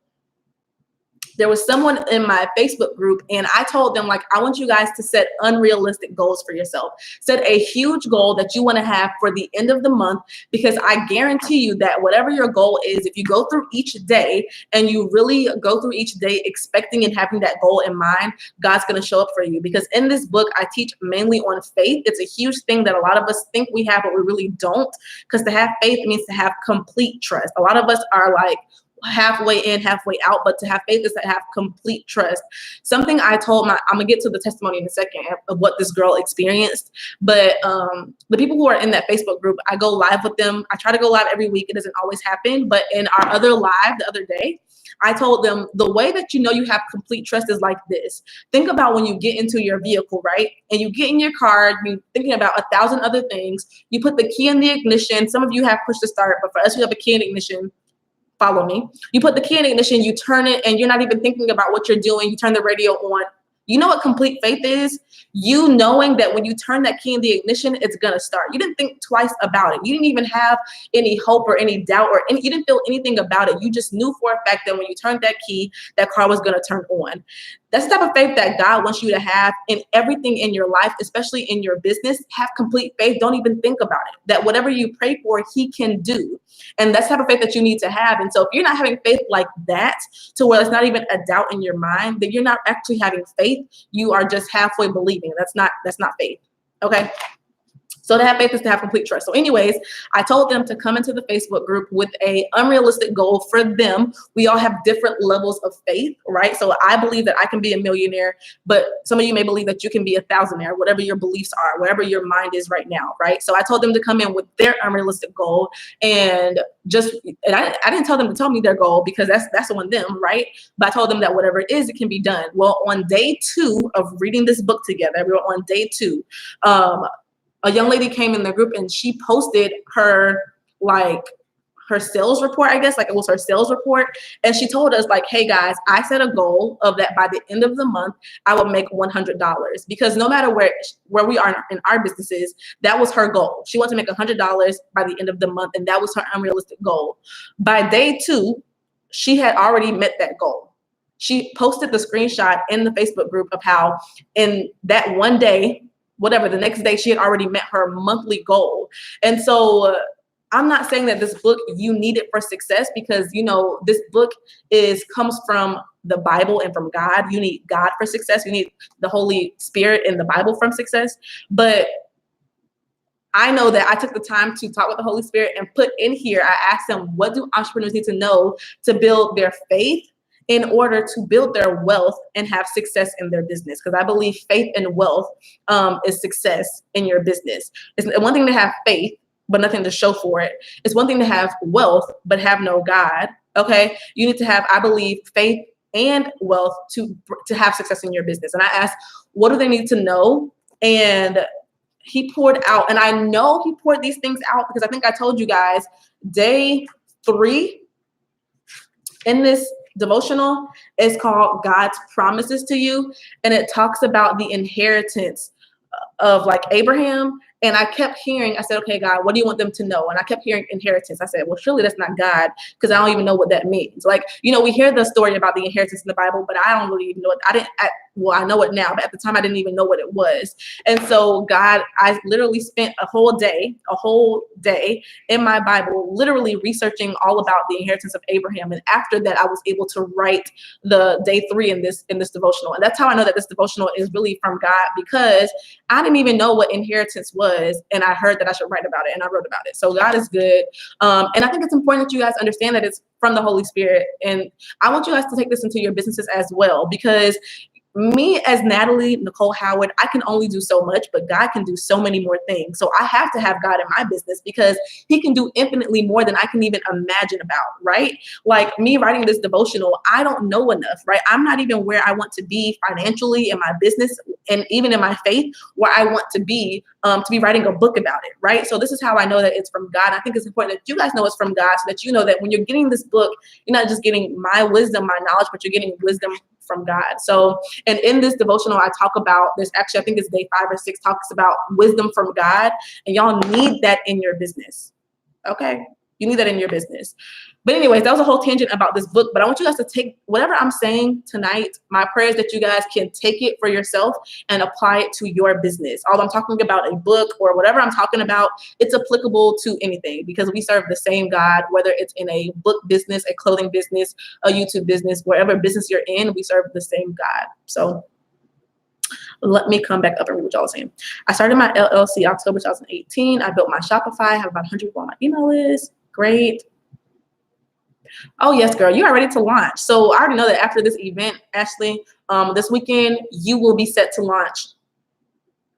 A: there was someone in my Facebook group and I told them, like, I want you guys to set unrealistic goals for yourself. Set a huge goal that you want to have for the end of the month, because I guarantee you that whatever your goal is, if you go through each day and you really go through each day expecting and having that goal in mind, God's going to show up for you. Because in this book, I teach mainly on faith. It's a huge thing that a lot of us think we have, but we really don't. Because to have faith means to have complete trust. A lot of us are like, halfway in, halfway out, but to have faith is to have complete trust. Something I told I'm gonna get to the testimony in a second of what this girl experienced, but the people who are in that Facebook group, I go live with them. I try to go live every week. It doesn't always happen, but in our other live the other day, I told them the way that you have complete trust is like this. Think about when you get into your vehicle, right? And you get in your car, you're thinking about 1,000 other things. You put the key in the ignition. Some of you have push to start, but for us, we have a key in ignition. Follow me. You put the key in ignition, you turn it, and you're not even thinking about what you're doing. You turn the radio on. You know what complete faith is? You knowing that when you turn that key in the ignition, it's going to start. You didn't think twice about it. You didn't even have any hope or any doubt you didn't feel anything about it. You just knew for a fact that when you turned that key, that car was going to turn on. That's the type of faith that God wants you to have in everything in your life, especially in your business. Have complete faith. Don't even think about it. That whatever you pray for, he can do. And that's the type of faith that you need to have. And so if you're not having faith like that, to where it's not even a doubt in your mind, then you're not actually having faith. You are just halfway believing. That's not faith. Okay. So to have faith is to have complete trust. So anyways, I told them to come into the Facebook group with a unrealistic goal for them. We all have different levels of faith, right? So I believe that I can be a millionaire, but some of you may believe that you can be a thousandaire, whatever your beliefs are, wherever your mind is right now, right? So I told them to come in with their unrealistic goal and I didn't tell them to tell me their goal because that's on them, right? But I told them that whatever it is, it can be done. Well, on day 2 of reading this book together, we were on day 2, a young lady came in the group and she posted her sales report, I guess, like it was her sales report. And she told us like, hey guys, I set a goal of that by the end of the month, I will make $100, because no matter where we are in our businesses, that was her goal. She wanted to make $100 by the end of the month. And that was her unrealistic goal. By day 2, she had already met that goal. She posted the screenshot in the Facebook group of how in that one day, whatever, the next day, she had already met her monthly goal. And so I'm not saying that this book, you need it for success, because, this book comes from the Bible and from God. You need God for success. You need the Holy Spirit in the Bible from success. But I know that I took the time to talk with the Holy Spirit and put in here, I asked them, what do entrepreneurs need to know to build their faith in order to build their wealth and have success in their business. Because I believe faith and wealth is success in your business. It's one thing to have faith, but nothing to show for it. It's one thing to have wealth, but have no God. Okay. You need to have, I believe, faith and wealth to have success in your business. And I asked, what do they need to know? And he poured out, and I know he poured these things out because I think I told you guys day 3 in this devotional is called God's Promises to You. And it talks about the inheritance of like Abraham. And I kept hearing, I said, okay, God, what do you want them to know? And I kept hearing inheritance. I said, well, surely that's not God, because I don't even know what that means. Like, you know, we hear the story about the inheritance in the Bible, but I don't really even know it. I know it now, but at the time I didn't even know what it was. And so God, I literally spent a whole day in my Bible, literally researching all about the inheritance of Abraham. And after that, I was able to write the day 3 in this devotional. And that's how I know that this devotional is really from God, because I didn't even know what inheritance was. And I heard that I should write about it, and I wrote about it. So God is good. And I think it's important that you guys understand that it's from the Holy Spirit. And I want you guys to take this into your businesses as well, because me as Natalie Nicole Howard, I can only do so much, but God can do so many more things. So I have to have God in my business because he can do infinitely more than I can even imagine about, right? Like me writing this devotional, I don't know enough, right? I'm not even where I want to be financially in my business and even in my faith where I want to be writing a book about it, right? So this is how I know that it's from God. I think it's important that you guys know it's from God, so that you know that when you're getting this book, you're not just getting my wisdom, my knowledge, but you're getting wisdom from God. So, and in this devotional, I talk about this. Actually, I think it's day 5 or 6 talks about wisdom from God, and y'all need that in your business. Okay, you need that in your business. But anyways, that was a whole tangent about this book. But I want you guys to take whatever I'm saying tonight. My prayer is that you guys can take it for yourself and apply it to your business. Although I'm talking about a book or whatever I'm talking about, it's applicable to anything, because we serve the same God, whether it's in a book business, a clothing business, a YouTube business, wherever business you're in, we serve the same God. So let me come back up and read what y'all are saying. I started my LLC October 2018. I built my Shopify. I have about 100 people on my email list. Great. Oh, yes, girl, you are ready to launch. So I already know that after this event, Ashley, this weekend, you will be set to launch.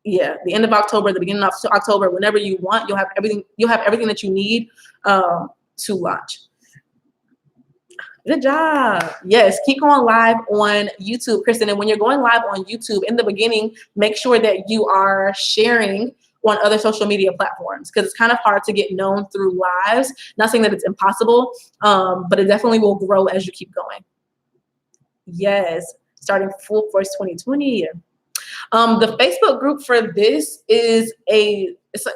A: Yeah, the end of October, the beginning of October, whenever you want, you'll have everything that you need to launch. Good job. Yes, keep going live on YouTube, Kristen. And when you're going live on YouTube, in the beginning, make sure that you are sharing on other social media platforms, because it's kind of hard to get known through lives. Not saying that it's impossible, but it definitely will grow as you keep going. Yes, starting full force 2020. The Facebook group for this is it's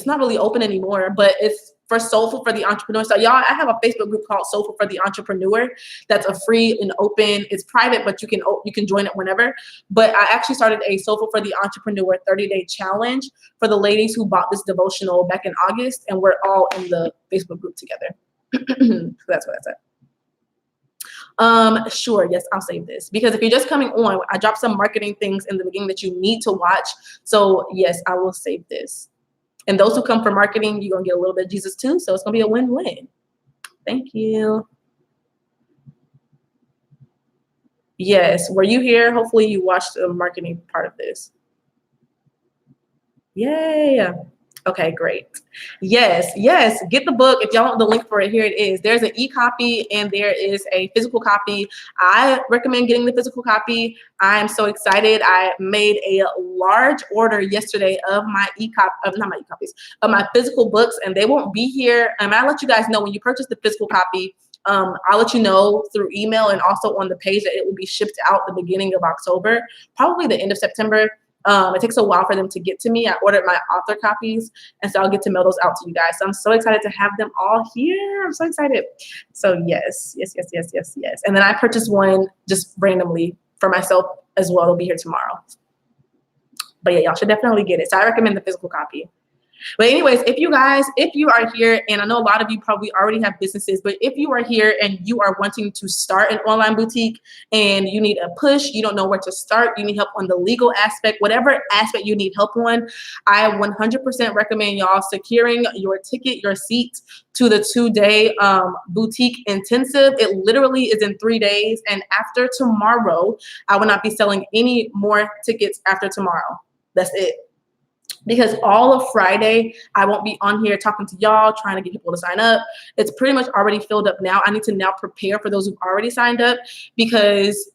A: not really open anymore, but it's for Soulful for the Entrepreneur. So y'all, I have a Facebook group called Soulful for the Entrepreneur. That's a free and open. It's private, but you can join it whenever. But I actually started a Soulful for the Entrepreneur 30-day challenge for the ladies who bought this devotional back in August, and we're all in the Facebook group together. So that's what I said. Sure, yes, I'll save this, because if you're just coming on, I dropped some marketing things in the beginning that you need to watch. So yes, I will save this. And those who come for marketing, you're going to get a little bit of Jesus too. So it's going to be a win-win. Thank you. Yes. Were you here? Hopefully you watched the marketing part of this. Yay. Okay, great. Yes. Get the book. If y'all want the link for it, here it is. There's an e-copy and there is a physical copy. I recommend getting the physical copy. I'm so excited. I made a large order yesterday of my of my physical books, and they won't be here. I'll let you guys know when you purchase the physical copy. I'll let you know through email and also on the page that it will be shipped out the beginning of October, probably the end of September. It takes a while for them to get to me. I ordered my author copies, and so I'll get to mail those out to you guys. So I'm so excited to have them all here. I'm so excited. So yes. And then I purchased one just randomly for myself as well. It'll be here tomorrow. But yeah, y'all should definitely get it. So I recommend the physical copy. But anyways, if you are here, and I know a lot of you probably already have businesses, but if you are here and you are wanting to start an online boutique and you need a push, you don't know where to start, you need help on the legal aspect, whatever aspect you need help on, I 100% recommend y'all securing your ticket, your seat to the 2-day boutique intensive. It literally is in 3 days. And after tomorrow, I will not be selling any more tickets after tomorrow. That's it. Because all of Friday, I won't be on here talking to y'all, trying to get people to sign up. It's pretty much already filled up now. I need to now prepare for those who've already signed up, because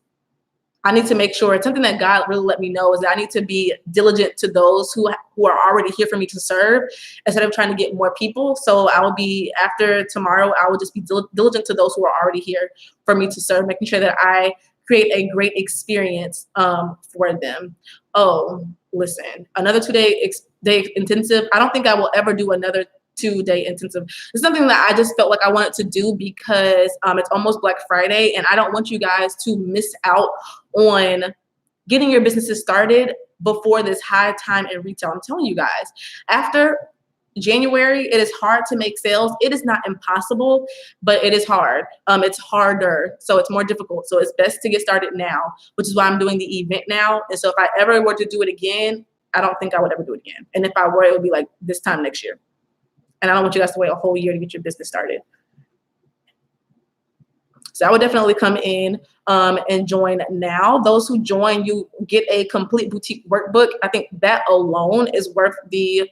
A: I need to make sure, it's something that God really let me know, is that I need to be diligent to those who are already here for me to serve, instead of trying to get more people. So I will be, after tomorrow, I will just be diligent to those who are already here for me to serve, making sure that I create a great experience for them. Oh, listen, another 2-day intensive. I don't think I will ever do another 2-day intensive. It's something that I just felt like I wanted to do because it's almost Black Friday, and I don't want you guys to miss out on getting your businesses started before this high time in retail. I'm telling you guys, after January, it is hard to make sales. It is not impossible, but it is hard. It's harder, so it's more difficult. So it's best to get started now, which is why I'm doing the event now. And so if I ever were to do it again, I don't think I would ever do it again. And if I were, it would be like this time next year. And I don't want you guys to wait a whole year to get your business started. So I would definitely come in and join now. Those who join, you get a complete boutique workbook. I think that alone is worth the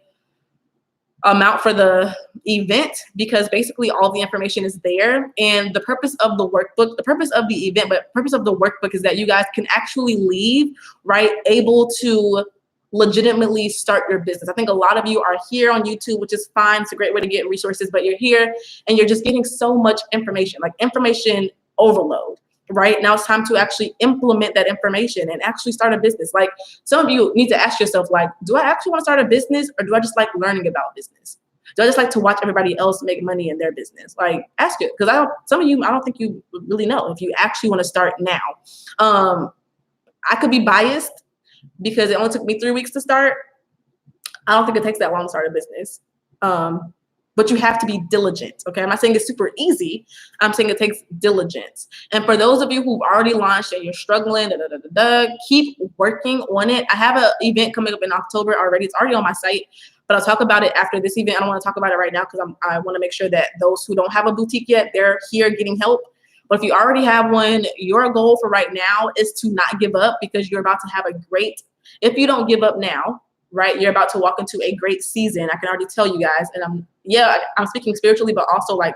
A: amount for the event, because basically all the information is there. And the purpose of the workbook, the purpose of the event, but purpose of the workbook is that you guys can actually leave, right, able to legitimately start your business. I think a lot of you are here on YouTube, which is fine. It's a great way to get resources, but you're here and you're just getting so much information, like information overload. Right now, it's time to actually implement that information and actually start a business. Like, some of you need to ask yourself, like, do I actually want to start a business, or do I just like learning about business? Do I just like to watch everybody else make money in their business? Like, ask it, because some of you, I don't think you really know if you actually want to start now. I could be biased because it only took me 3 weeks to start. I don't think it takes that long to start a business. But you have to be diligent, okay? I'm not saying it's super easy. I'm saying it takes diligence. And for those of you who've already launched and you're struggling, keep working on it. I have an event coming up in October already. It's already on my site, but I'll talk about it after this event. I don't want to talk about it right now because I want to make sure that those who don't have a boutique yet, they're here getting help. But if you already have one, your goal for right now is to not give up, because you're about to have a great, if you don't give up now, right, you're about to walk into a great season. I can already tell you guys. And I'm speaking spiritually, but also like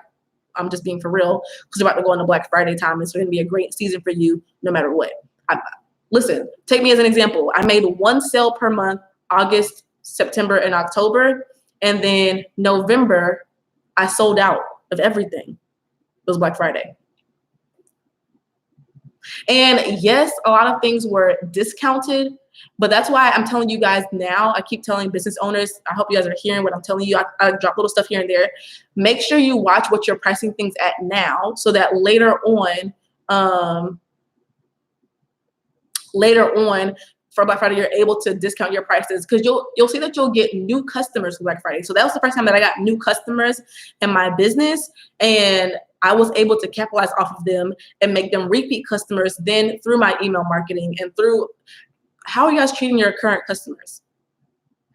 A: I'm just being for real, because we're about to go into Black Friday time. It's going to be a great season for you no matter what. Listen, take me as an example. I made 1 sale per month, August, September, and October. And then November, I sold out of everything. It was Black Friday. And yes, a lot of things were discounted, but that's why I'm telling you guys now. I keep telling business owners, I hope you guys are hearing what I'm telling you. I drop little stuff here and there. Make sure you watch what you're pricing things at now, so that later on for Black Friday, you're able to discount your prices, because you'll see that you'll get new customers for Black Friday. So that was the first time that I got new customers in my business, and I was able to capitalize off of them and make them repeat customers then through my email marketing and through. How are you guys treating your current customers?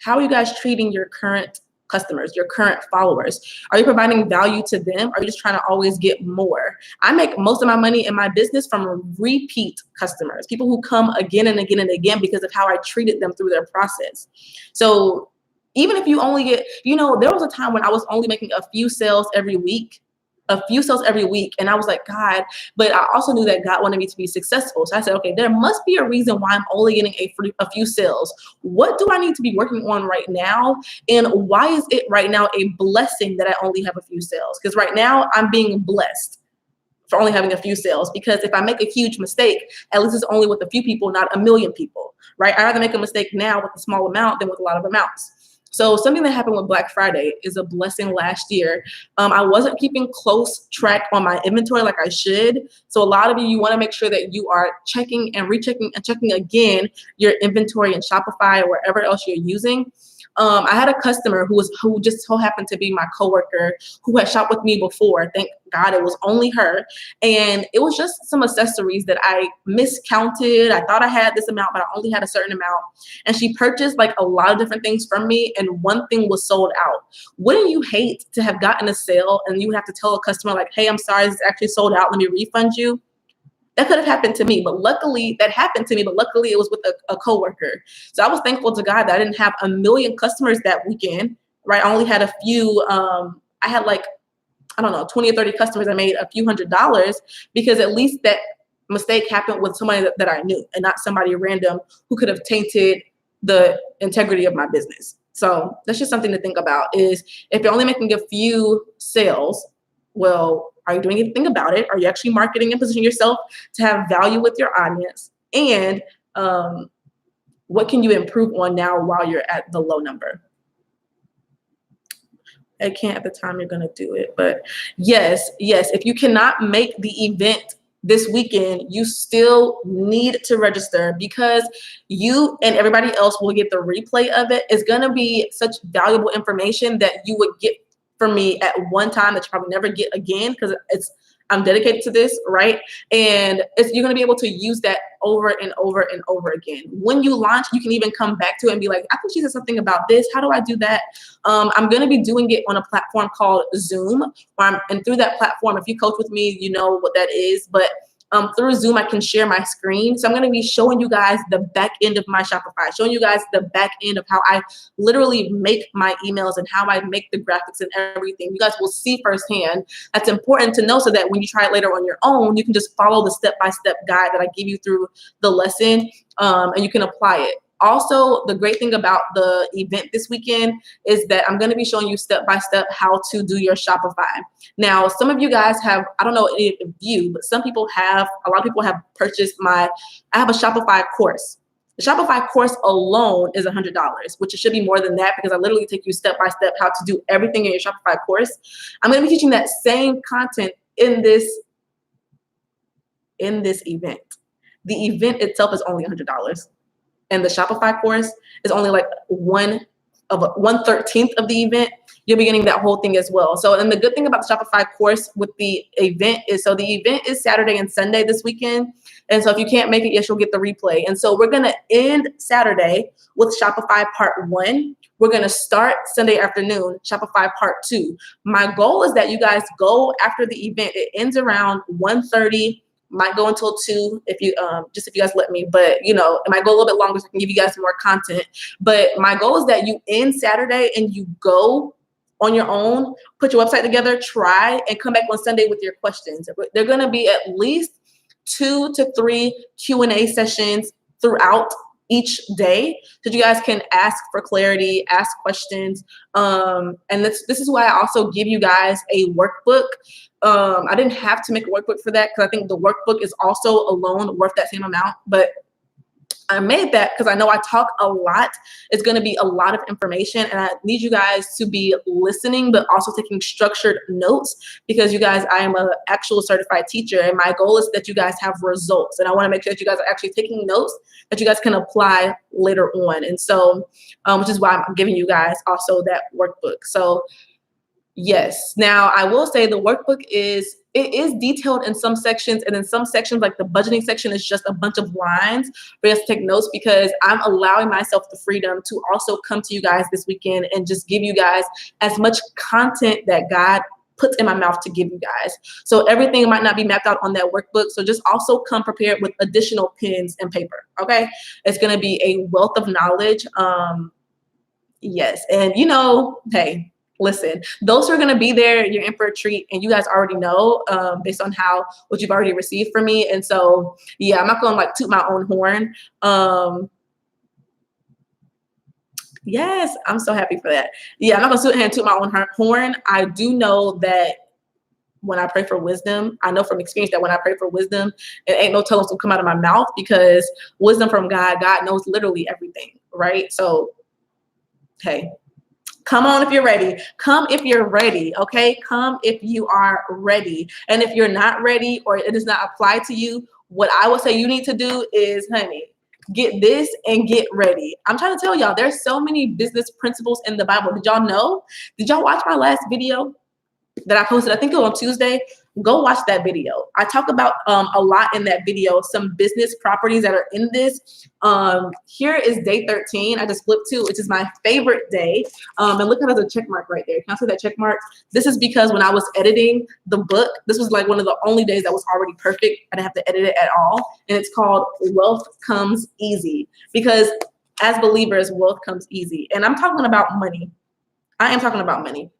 A: How are you guys treating your current customers, your current followers? Are you providing value to them? Or are you just trying to always get more? I make most of my money in my business from repeat customers, people who come again and again and again because of how I treated them through their process. So even if you only get, there was a time when I was only making a few sales every week. And I was like, God, but I also knew that God wanted me to be successful. So I said, okay, there must be a reason why I'm only getting a few sales. What do I need to be working on right now? And why is it right now a blessing that I only have a few sales? Because right now I'm being blessed for only having a few sales, because if I make a huge mistake, at least it's only with a few people, not a million people, right? I'd rather make a mistake now with a small amount than with a lot of amounts. So something that happened with Black Friday is a blessing last year. I wasn't keeping close track on my inventory like I should. So a lot of you want to make sure that you are checking and rechecking and checking again your inventory in Shopify or wherever else you're using. I had a customer who just so happened to be my coworker who had shopped with me before. Thank God it was only her. And it was just some accessories that I miscounted. I thought I had this amount, but I only had a certain amount. And she purchased like a lot of different things from me, and one thing was sold out. Wouldn't you hate to have gotten a sale and you have to tell a customer like, hey, I'm sorry, this is actually sold out. Let me refund you. That could have happened to me, but luckily it was with a coworker. So I was thankful to God that I didn't have a million customers that weekend, right? I only had a few, I had like, I don't know, 20 or 30 customers. I made a few $100s because at least that mistake happened with somebody that I knew and not somebody random who could have tainted the integrity of my business. So that's just something to think about, is if you're only making a few sales, well, are you doing anything about it? Are you actually marketing and positioning yourself to have value with your audience? And what can you improve on now while you're at the low number? I can't at the time you're going to do it. But yes, if you cannot make the event this weekend, you still need to register, because you and everybody else will get the replay of it. It's going to be such valuable information that you would get from me at one time that you probably never get again, because I'm dedicated to this, right? And you're going to be able to use that over and over and over again. When you launch, you can even come back to it and be like, I think she said something about this. How do I do that? I'm going to be doing it on a platform called Zoom. And through that platform, if you coach with me, you know what that is. But through Zoom, I can share my screen. So I'm going to be showing you guys the back end of my Shopify, showing you guys the back end of how I literally make my emails and how I make the graphics and everything. You guys will see firsthand. That's important to know, so that when you try it later on your own, you can just follow the step-by-step guide that I give you through the lesson, and you can apply it. Also, the great thing about the event this weekend is that I'm going to be showing you step-by-step how to do your Shopify. Now, some of you guys have, I don't know any of you, but a lot of people have purchased I have a Shopify course. The Shopify course alone is $100, which it should be more than that, because I literally take you step-by-step how to do everything in your Shopify course. I'm going to be teaching that same content in this event. The event itself is only $100. And the Shopify course is only like 1/13 of the event. You'll be getting that whole thing as well. So, and the good thing about the Shopify course with the event is, so the event is Saturday and Sunday this weekend. And so if you can't make it, yes, you'll get the replay. And so we're going to end Saturday with Shopify part 1. We're going to start Sunday afternoon, Shopify part 2. My goal is that you guys go after the event. It ends around 1:30. Might go until 2 if you guys let me, but it might go a little bit longer so I can give you guys more content. But my goal is that you end Saturday and you go on your own, put your website together, try, and come back on Sunday with your questions. They're going to be at least 2 to 3 Q&A sessions throughout each day, so you guys can ask for clarity, ask questions. And this is why I also give you guys a workbook. I didn't have to make a workbook for that, because I think the workbook is also alone worth that same amount. But I made that because I know I talk a lot. It's going to be a lot of information, and I need you guys to be listening, but also taking structured notes, because you guys, I am an actual certified teacher, and my goal is that you guys have results. And I want to make sure that you guys are actually taking notes that you guys can apply later on. And so, which is why I'm giving you guys also that workbook. So yes. Now, I will say the workbook is detailed in some sections, and in some sections, like the budgeting section, is just a bunch of lines for you guys to take notes, because I'm allowing myself the freedom to also come to you guys this weekend and just give you guys as much content that God puts in my mouth to give you guys. So everything might not be mapped out on that workbook. So just also come prepared with additional pens and paper. Okay. It's going to be a wealth of knowledge. Yes. And hey, listen, those who are going to be there, you're in for a treat, and you guys already know, based on what you've already received from me. And so, yeah, I'm not going to like toot my own horn. Yes, I'm so happy for that. Yeah, I'm not going to toot my own horn. I do know that when I pray for wisdom, I know from experience that when I pray for wisdom, it ain't no telling what's going to come out of my mouth, because wisdom from God knows literally everything, right? So, hey. Come on if you're ready. Come if you're ready, okay? Come if you are ready. And if you're not ready, or it does not apply to you, what I would say you need to do is, honey, get this, and get ready. I'm trying to tell y'all, there's so many business principles in the Bible. Did y'all know? Did y'all watch my last video that I posted? I think it was on Tuesday. Go watch that video. I talk about a lot in that video, some business properties that are in this. Here is day 13. I just flipped to, which is my favorite day. And look, there's a check mark right there. Can I see that check mark? This is because when I was editing the book, this was like one of the only days that was already perfect. I didn't have to edit it at all. And it's called Wealth Comes Easy, because as believers, wealth comes easy. And I'm talking about money. I am talking about money.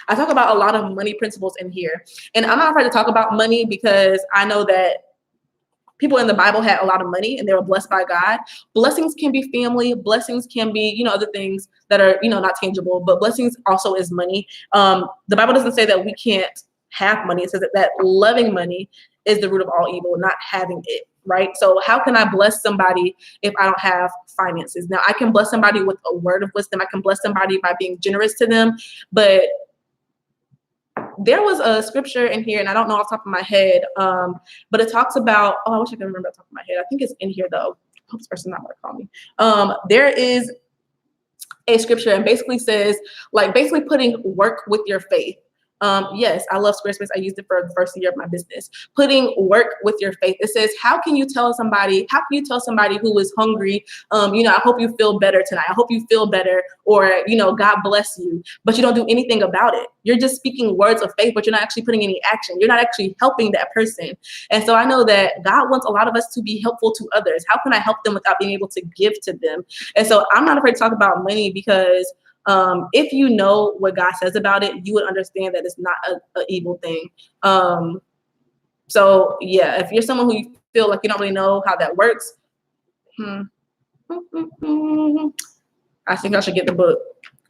A: I talk about a lot of money principles in here. And I'm not afraid to talk about money because I know that people in the Bible had a lot of money and they were blessed by God. Blessings can be family. Blessings can be, other things that are, not tangible, but blessings also is money. The Bible doesn't say that we can't have money. It says that loving money is the root of all evil, not having it. Right? So how can I bless somebody if I don't have finances? Now I can bless somebody with a word of wisdom. I can bless somebody by being generous to them, but there was a scripture in here, and I don't know off the top of my head, but it talks about, I wish I could remember off the top of my head. I think it's in here though. I hope this person's not going to call me. There is a scripture and basically says, basically putting work with your faith. Yes, I love Squarespace. I used it for the first year of my business. Putting work with your faith. It says, how can you tell somebody who is hungry, I hope you feel better tonight. I hope you feel better, or, God bless you, but you don't do anything about it. You're just speaking words of faith, but you're not actually putting any action. You're not actually helping that person. And so I know that God wants a lot of us to be helpful to others. How can I help them without being able to give to them? And so I'm not afraid to talk about money because if you know what God says about it, you would understand that it's not an evil thing. So yeah, if you're someone who you feel like you don't really know how that works, I think I should get the book.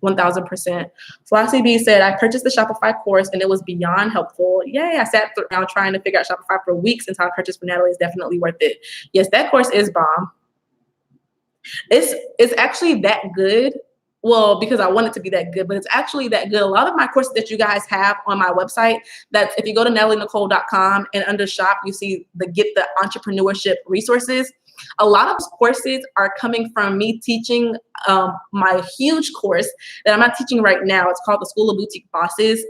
A: 1000%. Flossie B said, I purchased the Shopify course and it was beyond helpful. Yay, I sat around trying to figure out Shopify for weeks until I purchased for Natalie. Is definitely worth it. Yes, that course is bomb. It's actually that good. Well, because I want it to be that good, but it's actually that good. A lot of my courses that you guys have on my website, that's if you go to natalienichole.com and under shop, you see Get the Entrepreneurship Resources. A lot of courses are coming from me teaching my huge course that I'm not teaching right now. It's called the School of Boutique Bosses.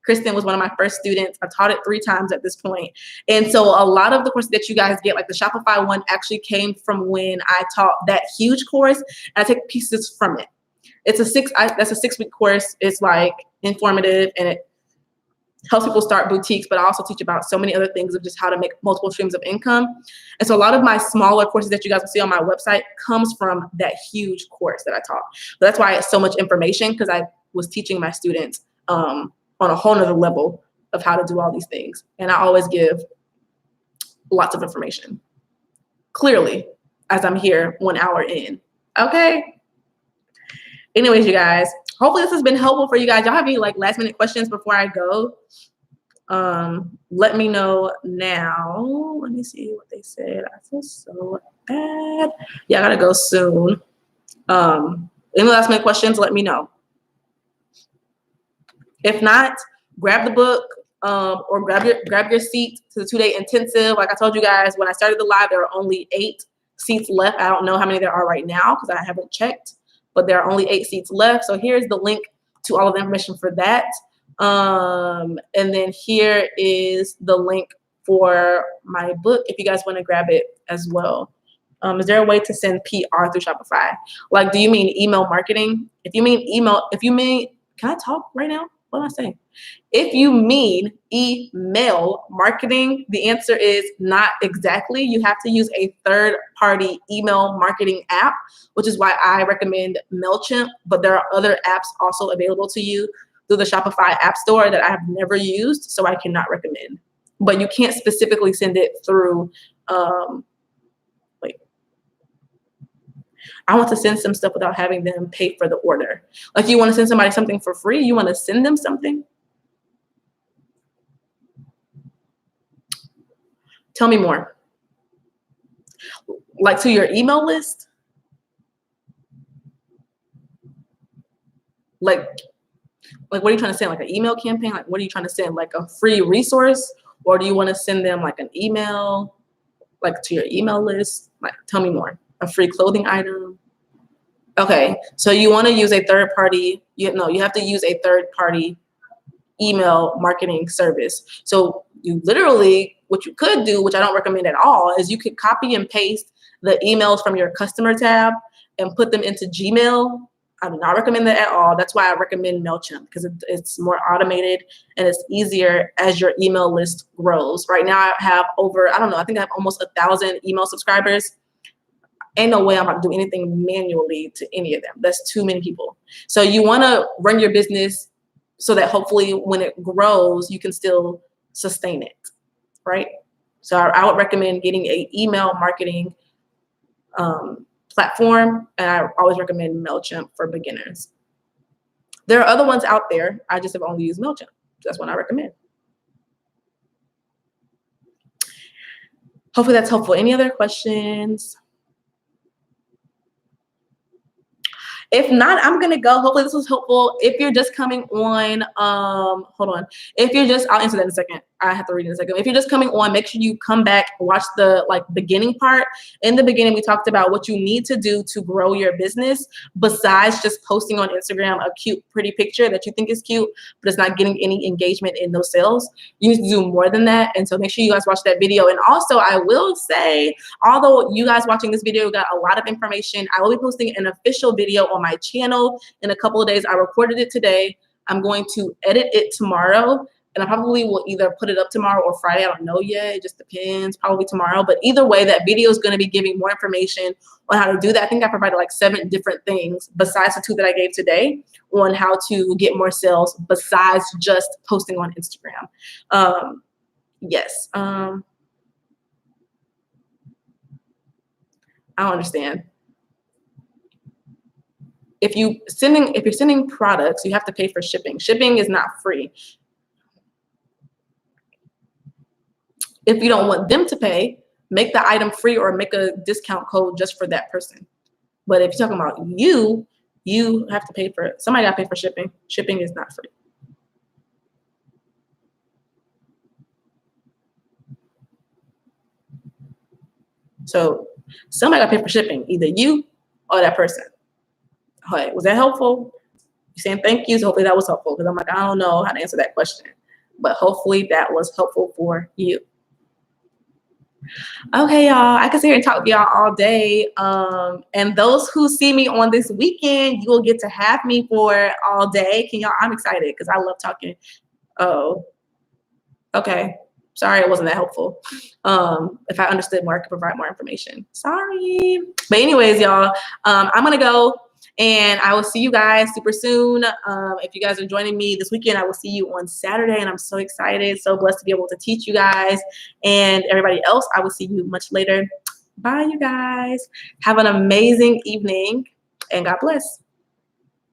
A: Kristen was one of my first students. I taught it 3 times at this point. And so a lot of the courses that you guys get, like the Shopify one, actually came from when I taught that huge course, and I take pieces from it. It's that's a 6-week course. It's informative and it helps people start boutiques, but I also teach about so many other things of just how to make multiple streams of income. And so a lot of my smaller courses that you guys will see on my website comes from that huge course that I taught. So that's why it's so much information, because I was teaching my students on a whole nother level of how to do all these things. And I always give lots of information clearly as I'm here 1 hour in. Okay. Anyways, you guys, hopefully this has been helpful for you guys. Y'all have any last minute questions before I go? Let me know now. Let me see what they said. I feel so bad. Yeah, I gotta go soon. Any last minute questions, let me know. If not, grab the book or grab your seat to the 2-day intensive. Like I told you guys, when I started the live, there were only 8 seats left. I don't know how many there are right now because I haven't checked, but there are only 8 seats left. So here's the link to all of the information for that. And then here is the link for my book if you guys want to grab it as well. Is there a way to send PR through Shopify? Do you mean email marketing? If you mean, can I talk right now? What am I saying? If you mean email marketing, the answer is not exactly. You have to use a third-party email marketing app, which is why I recommend MailChimp, but there are other apps also available to you through the Shopify App Store that I have never used, so I cannot recommend. But you can't specifically send it through, I want to send some stuff without having them pay for the order. You want to send somebody something for free? You want to send them something? Tell me more. To your email list? What are you trying to send? An email campaign? What are you trying to send? A free resource? Or do you want to send them an email, to your email list? Tell me more. A free clothing item. Okay, so you want to use a third party, you have to use a third party email marketing service. So you literally, what you could do, which I don't recommend at all, is you could copy and paste the emails from your customer tab and put them into Gmail. I do not recommend that at all. That's why I recommend MailChimp, because it's more automated and it's easier as your email list grows. Right now I have over, I don't know, I think I have almost 1,000 email subscribers. Ain't no way I'm about to do anything manually to any of them. That's too many people. So you want to run your business so that hopefully when it grows, you can still sustain it, right? So I would recommend getting an email marketing platform, and I always recommend MailChimp for beginners. There are other ones out there. I just have only used MailChimp. That's one I recommend. Hopefully that's helpful. Any other questions? If not, I'm gonna go. Hopefully this was helpful. If you're just coming on, hold on. If you're just, I'll answer that in a second. I have to read in a second. If you're just coming on, make sure you come back, watch the beginning part. In the beginning, we talked about what you need to do to grow your business besides just posting on Instagram a cute, pretty picture that you think is cute, but it's not getting any engagement in those sales. You need to do more than that. And so make sure you guys watch that video. And also I will say, although you guys watching this video got a lot of information, I will be posting an official video on my channel in a couple of days. I recorded it today. I'm going to edit it tomorrow, and I probably will either put it up tomorrow or Friday. I don't know yet. It just depends. Probably tomorrow. But either way, that video is going to be giving more information on how to do that. I think I provided like 7 different things besides the 2 that I gave today on how to get more sales besides just posting on Instagram. Yes. I don't understand. If you're sending products, you have to pay for shipping. Shipping is not free. If you don't want them to pay, make the item free or make a discount code just for that person. But if you're talking about you have to pay for it. Somebody got to pay for shipping. Shipping is not free. So somebody got to pay for shipping, either you or that person. All right, was that helpful? You're saying thank you, so hopefully that was helpful, because I'm like, I don't know how to answer that question. But hopefully that was helpful for you. Okay, y'all, I can sit here and talk with y'all all day. And those who see me on this weekend, you will get to have me for all day. I'm excited because I love talking. Oh, okay. Sorry, it wasn't that helpful. If I understood more, I could provide more information. Sorry. But anyways, y'all, I'm going to go. And I will see you guys super soon. If you guys are joining me this weekend, I will see you on Saturday. And I'm so excited, so blessed to be able to teach you guys. And everybody else, I will see you much later. Bye, you guys. Have an amazing evening, and God bless.